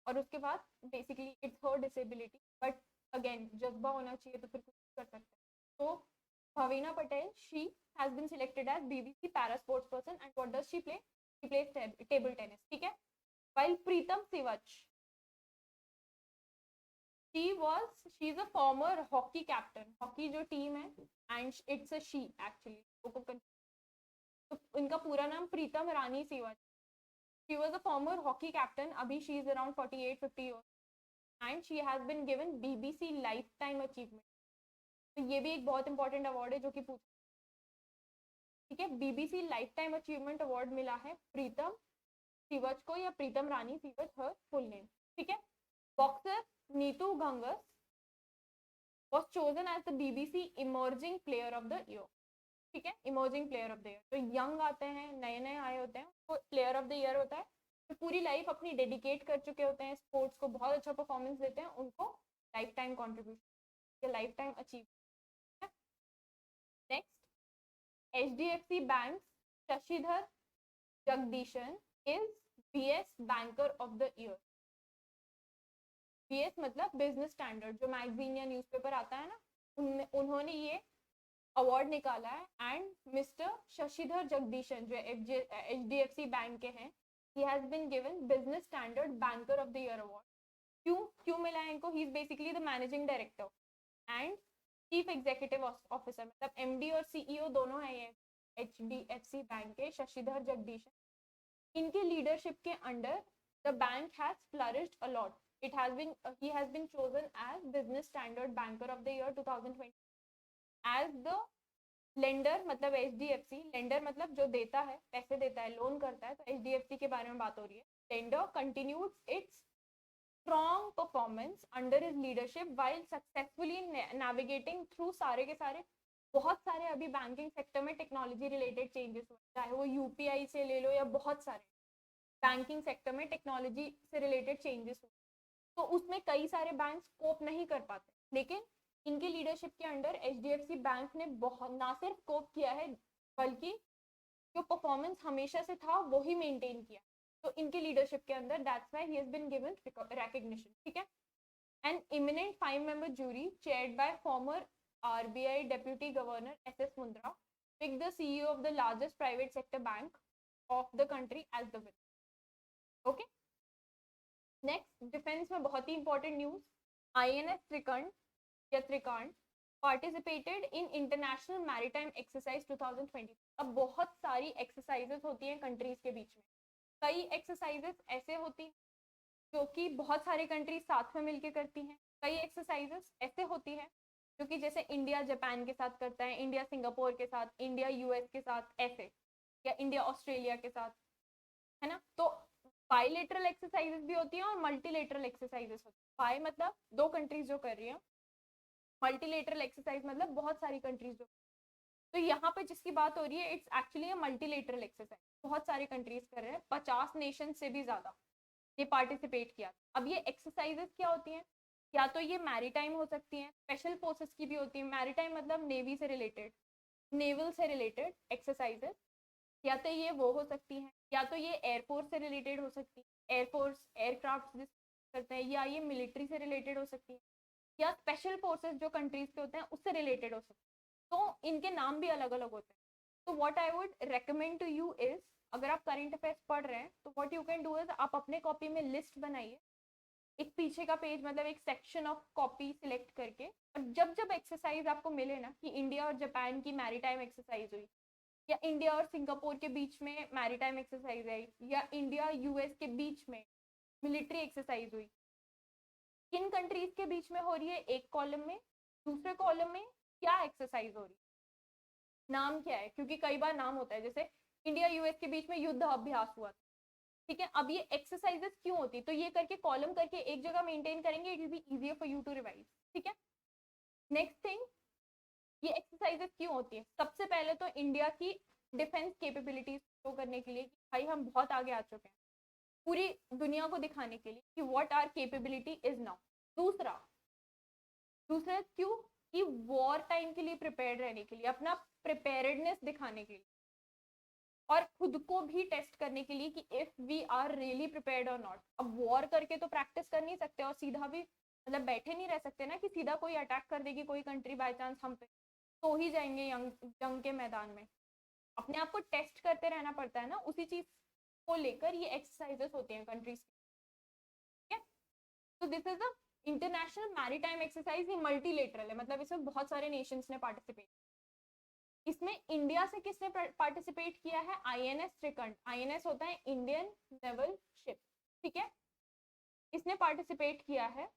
और उसके बाद basically it's her disability. But again, जज्बा होना चाहिए तो फिर कुछ कर सकते हैं। तो Bhavina Patel, she has been selected as BBC Para Sports person, and what does she play? She plays table tennis, ठीक है। While Preetam Sivach, she is a former hockey captain, hockey जो टीम है, and it's a she actually, तो इनका पूरा नाम प्रीतम रानी सिवच। She was a former hockey captain, अभी she is around 48-50 years, and she has been given BBC lifetime achievement. तो ये भी एक बहुत इंपॉर्टेंट अवार्ड है जो कि पूछ, ठीक है। BBC lifetime achievement award मिला है प्रीतम सीवच को, या प्रीतम रानी सीवच, हर फुल नेम, ठीक है। Boxer Nitu Ghanghas was chosen as the BBC emerging player of the year, ठीक है। Emerging player of the year, जो यंग आते हैं, नए नए आए होते हैं, वो प्लेयर ऑफ द ईयर होता है। जो पूरी लाइफ अपनी डेडिकेट कर चुके होते हैं स्पोर्ट्स को, बहुत अच्छा परफॉर्मेंस देते हैं, उनको लाइफ टाइम कॉन्ट्रीब्यूशन या lifetime achieve. Next, HDFC bank Shashidhar Jagdishan is BS banker of the year. BS मतलब बिजनेस स्टैंडर्ड, जो मैगजीन या न्यूज़पेपर आता है ना, उन्होंने ये अवार्ड निकाला है। एंड मिस्टर शशिधर जगदीशन जो HDFC बैंक के हैं, he has been given business standard banker of the year award। क्यों मिला है इनको? he is basically the managing director and chief executive officer, मतलब MD और CEO दोनों हैं ये HDFC बैंक के, शशिधर जगदीशन। इनके लीडरशिप के under the bank has flourished a lot। he has been chosen as business standard banker of the year 2020 as the lender, मतलब HDFC, lender मतलब जो देता है, पैसे देता है, लोन करता है, तो HDFC के बारे में बात हो रही है। Lender continued it's strong performance under his leadership while successfully navigating through सारे के सारे, बहुत सारे अभी बैंकिंग सेक्टर में टेक्नोलॉजी रिलेटेड चेंजेस हुए, चाहे वो UPI से ले लो या बहुत सारे बैंकिंग सेक्टर में टेक्नोलॉजी से रिलेटेड चेंजेस हुए। तो उसमें कई सारे बैंक कोप नहीं कर पाते, लेकिन इनके लीडरशिप के अंडर HDFC बैंक ने बहुत ना सिर्फ कोप किया है, बल्कि जो परफॉर्मेंस हमेशा से था वो ही मेंटेन किया। तो इनके लीडरशिप के अंदर that's why he has been given recognition, ठीक है। An eminent 5-member jury chaired by former RBI Deputy Governor SS Mundra picked the CEO of the largest private sector bank of the country as the winner। Okay, next, defence में बहुत ही important news, INS Trikand participated in international maritime exercise 2020। अब बहुत सारी exercises होती हैं countries के बीच में, कई एक्सरसाइजेस ऐसे होती हैं जो कि बहुत सारी कंट्रीज साथ में मिलकर करती हैं, कई एक्सरसाइजेस ऐसे होती हैं जो कि जैसे इंडिया जापान के साथ करता है, इंडिया सिंगापुर के साथ, इंडिया US के साथ, ऐसे, या इंडिया ऑस्ट्रेलिया के साथ, है ना। तो बायलेटरल एक्सरसाइजेस भी होती हैं और मल्टीलेटरल एक्सरसाइजेस होती हैं। बाय मतलब दो कंट्रीज जो कर रही हैं, मल्टीलेटरल एक्सरसाइज मतलब बहुत सारी कंट्रीज जो, तो यहाँ पे जिसकी बात हो रही है it's actually a multilateral exercise, बहुत सारी कंट्रीज कर रहे हैं, 50 नेशन से भी ज्यादा ये पार्टिसिपेट किया। अब ये एक्सरसाइजेस क्या होती हैं, या तो ये मैरीटाइम हो सकती हैं, स्पेशल फोर्सेस की भी होती है, मैरीटाइम मतलब नेवी से रिलेटेड, नेवल से रिलेटेड एक्सरसाइजेस, या तो ये वो हो सकती हैं, या तो ये एयरफोर्स से रिलेटेड हो सकती है, एयरफोर्स एयरक्राफ्ट करते हैं, या ये मिलिट्री से रिलेटेड हो सकती है, या स्पेशल फोर्सेस जो कंट्रीज के होते हैं उससे रिलेटेड हो सकते हैं। तो इनके नाम भी अलग अलग होते हैं। तो what I would recommend to you is, अगर आप करंट अफेयर्स पढ़ रहे हैं तो what you can do is, आप अपने कॉपी में लिस्ट बनाइए, एक पीछे का पेज मतलब एक सेक्शन ऑफ कॉपी सिलेक्ट करके, और जब जब एक्सरसाइज आपको मिले ना, कि इंडिया और जापान की मैरीटाइम एक्सरसाइज हुई, या इंडिया और सिंगापुर के बीच में मैरीटाइम एक्सरसाइज है, या इंडिया US के बीच में मिलिट्री एक्सरसाइज हुई, किन कंट्रीज के बीच में हो रही है एक कॉलम में, दूसरे कॉलम में क्या एक्सरसाइज हो रही है, नाम क्या है, क्योंकि कई बार नाम होता है, जैसे इंडिया US के बीच में युद्ध अभ्यास हुआ, ठीक है। अब ये एक्सरसाइजेस क्यों होती, तो ये करके कॉलम करके एक जगह मेंटेन करेंगे, it will be easier for you to revise, ठीक है। नेक्स्ट थिंग, ये एक्सरसाइजेस क्यों होती है, सबसे पहले तो इंडिया की डिफेंस कैपेबिलिटीज शो करने के लिए कि भाई हम बहुत आगे आ चुके हैं, पूरी दुनिया को दिखाने के लिए कि what are capability is now. दूसरा क्यों, कि वॉर टाइम के लिए प्रिपेयर्ड रहने के लिए, अपना प्रिपेयर्डनेस दिखाने के लिए, और खुद को भी टेस्ट करने के लिए कि if we are really prepared और नॉट। अब वॉर करके तो प्रैक्टिस कर नहीं सकते, और सीधा भी मतलब बैठे नहीं रह सकते ना, कि सीधा कोई अटैक कर देगी कोई कंट्री बाय चांस हम पे, तो ही जाएंगे जंग के मैदान में, अपने आप को टेस्ट करते रहना पड़ता है ना, उसी चीज को लेकर ये एक्सरसाइजेस होती हैं कंट्रीज की, ठीक है। तो this is a international maritime exercise, ये मल्टीलेटरल है, मतलब इसमें बहुत सारे नेशंस ने पार्टिसिपेट, इसमें इंडिया से किसने पार्टिसिपेट किया है, INS त्रिकंड, INS होता है इंडियन नेवल शिप, ठीक है, इसने पार्टिसिपेट किया है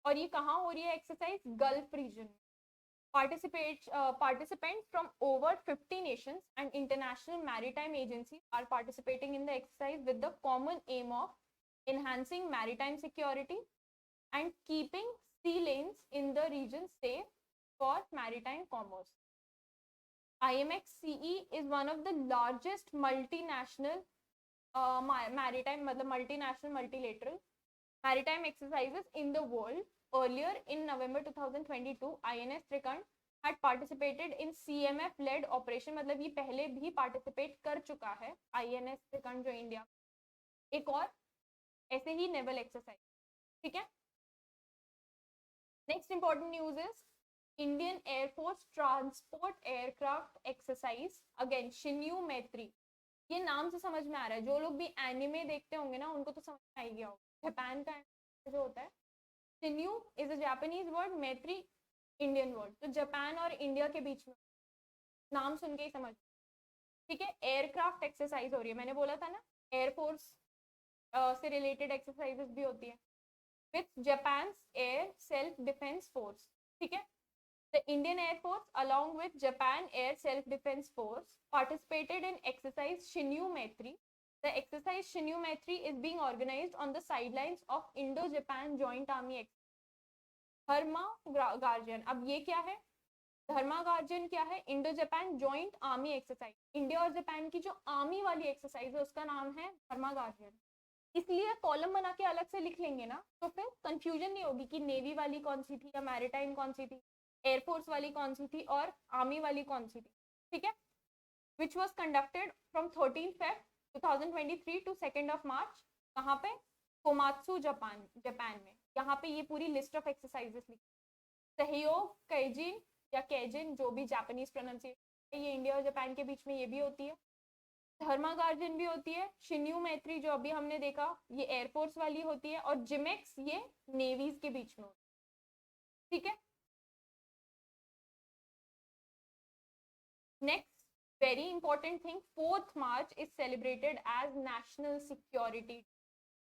और ये कहाँ हो रही है एक्सरसाइज? गल्फ रीजन में. Participants from over 50 nations and international maritime agencies are participating in the exercise with the common aim of enhancing maritime security and keeping sea lanes in the region safe for maritime commerce. IMX-CE is one of the largest multinational maritime, मतलब multinational multilateral maritime exercises in the world. Earlier in November 2022, INS Trikand had participated in CMF-led operation. मतलब ये पहले भी participate कर चुका है INS Trikand जो India. एक और ऐसे ही नेवल एक्सरसाइज. ठीक है. Next important news is Indian air force transport aircraft exercise again Shinyuu मैत्री. ये नाम से समझ में आ रहा है, जो लोग भी एनिमे देखते होंगे ना उनको तो समझ में आ गया होगा. जापान का जो होता है Shinyuu is a Japanese word, मैत्री इंडियन वर्ड. तो जापान और इंडिया के बीच में नाम सुन के ही समझ. ठीक है. एयरक्राफ्ट एक्सरसाइज हो रही है, मैंने बोला था ना एयरफोर्स से रिलेटेड एक्सरसाइजेस भी होती है with Japan's Air Self-Defense Force. ठीक है. The Indian Air Force along with Japan Air Self-Defense Force participated in exercise Shinyu Maitri. The exercise Shinyu Maitri is being organized on the sidelines of Indo-Japan Joint Army Exercise. Dharma guardian. अब ये क्या है? धर्मा guardian क्या है? Indo Japan joint army exercise. India और Japan की जो army वाली एक्सरसाइज है उसका नाम है धर्मा गार्जियन. इसलिए कॉलम बना के अलग से लिख लेंगे ना तो फिर कंफ्यूजन नहीं होगी कि नेवी वाली कौन सी थी या मैरिटाइम कौन सी थी, एयरफोर्स वाली कौन सी थी और आर्मी वाली कौन सी थी. ठीक है. Which was conducted from 13 Feb 2023 to 2 March. कहाँ पे? कोमात्सु जापान में. यहाँ पे ये पूरी लिस्ट ऑफ एक्सरसाइजेस लिखी. सहयोग कैजिन या कैजिन जो भी जापानीज प्रोनाउंसिएशन, ये इंडिया और जापान के बीच में ये भी होती है. धर्मा गार्जियन भी होती है. शिन्यू मैत्री जो अभी हमने देखा ये एयरफोर्स वाली होती है और जिमेक्स ये नेवीज के बीच में होती है. ठीक है. Next very important thing, 4th March is celebrated as national security.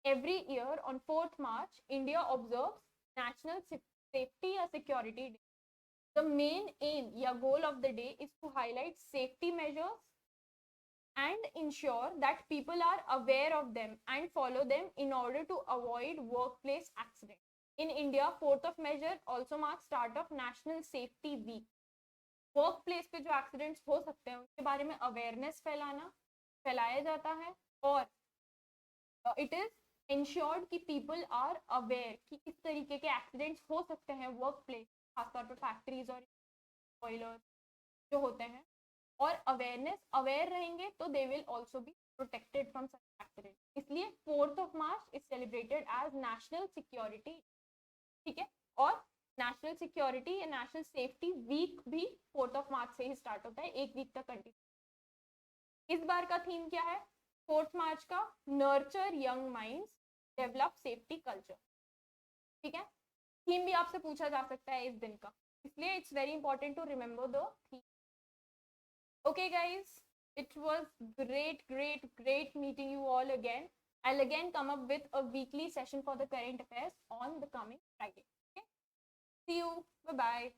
Every year on 4th March India observes national safety या security day. The main aim या goal of the day is to highlight safety measures and ensure that people are aware of them and follow them in order to avoid workplace accidents. In India, 4th of March also marks start of National Safety Week. Workplace पे जो accidents हो सकते हैं उनके बारे में awareness फैलाया जाता है और it is ensured कि people are aware कि इस तरीके के accidents हो सकते हैं workplace, खासतौर पे factories और boilers जो होते हैं. और अवेयर रहेंगे तो they will also be protected from such accident. इसलिए 4th March is celebrated as national security. ठीक है. और नेशनल सिक्योरिटी या नेशनल सेफ्टी वीक भी 4th March से ही स्टार्ट होता है, एक वीक तक कंटिन्यू. इस बार का थीम क्या है 4th March का? Nurture young minds, develop safety culture. ठीक है. थीम भी आपसे पूछा जा सकता है इस दिन का, इसलिए it's very important to remember the theme. Okay guys, it was great meeting you all again. I'll again come up with a weekly session for the current affairs on the coming Friday. Okay, see you, bye bye.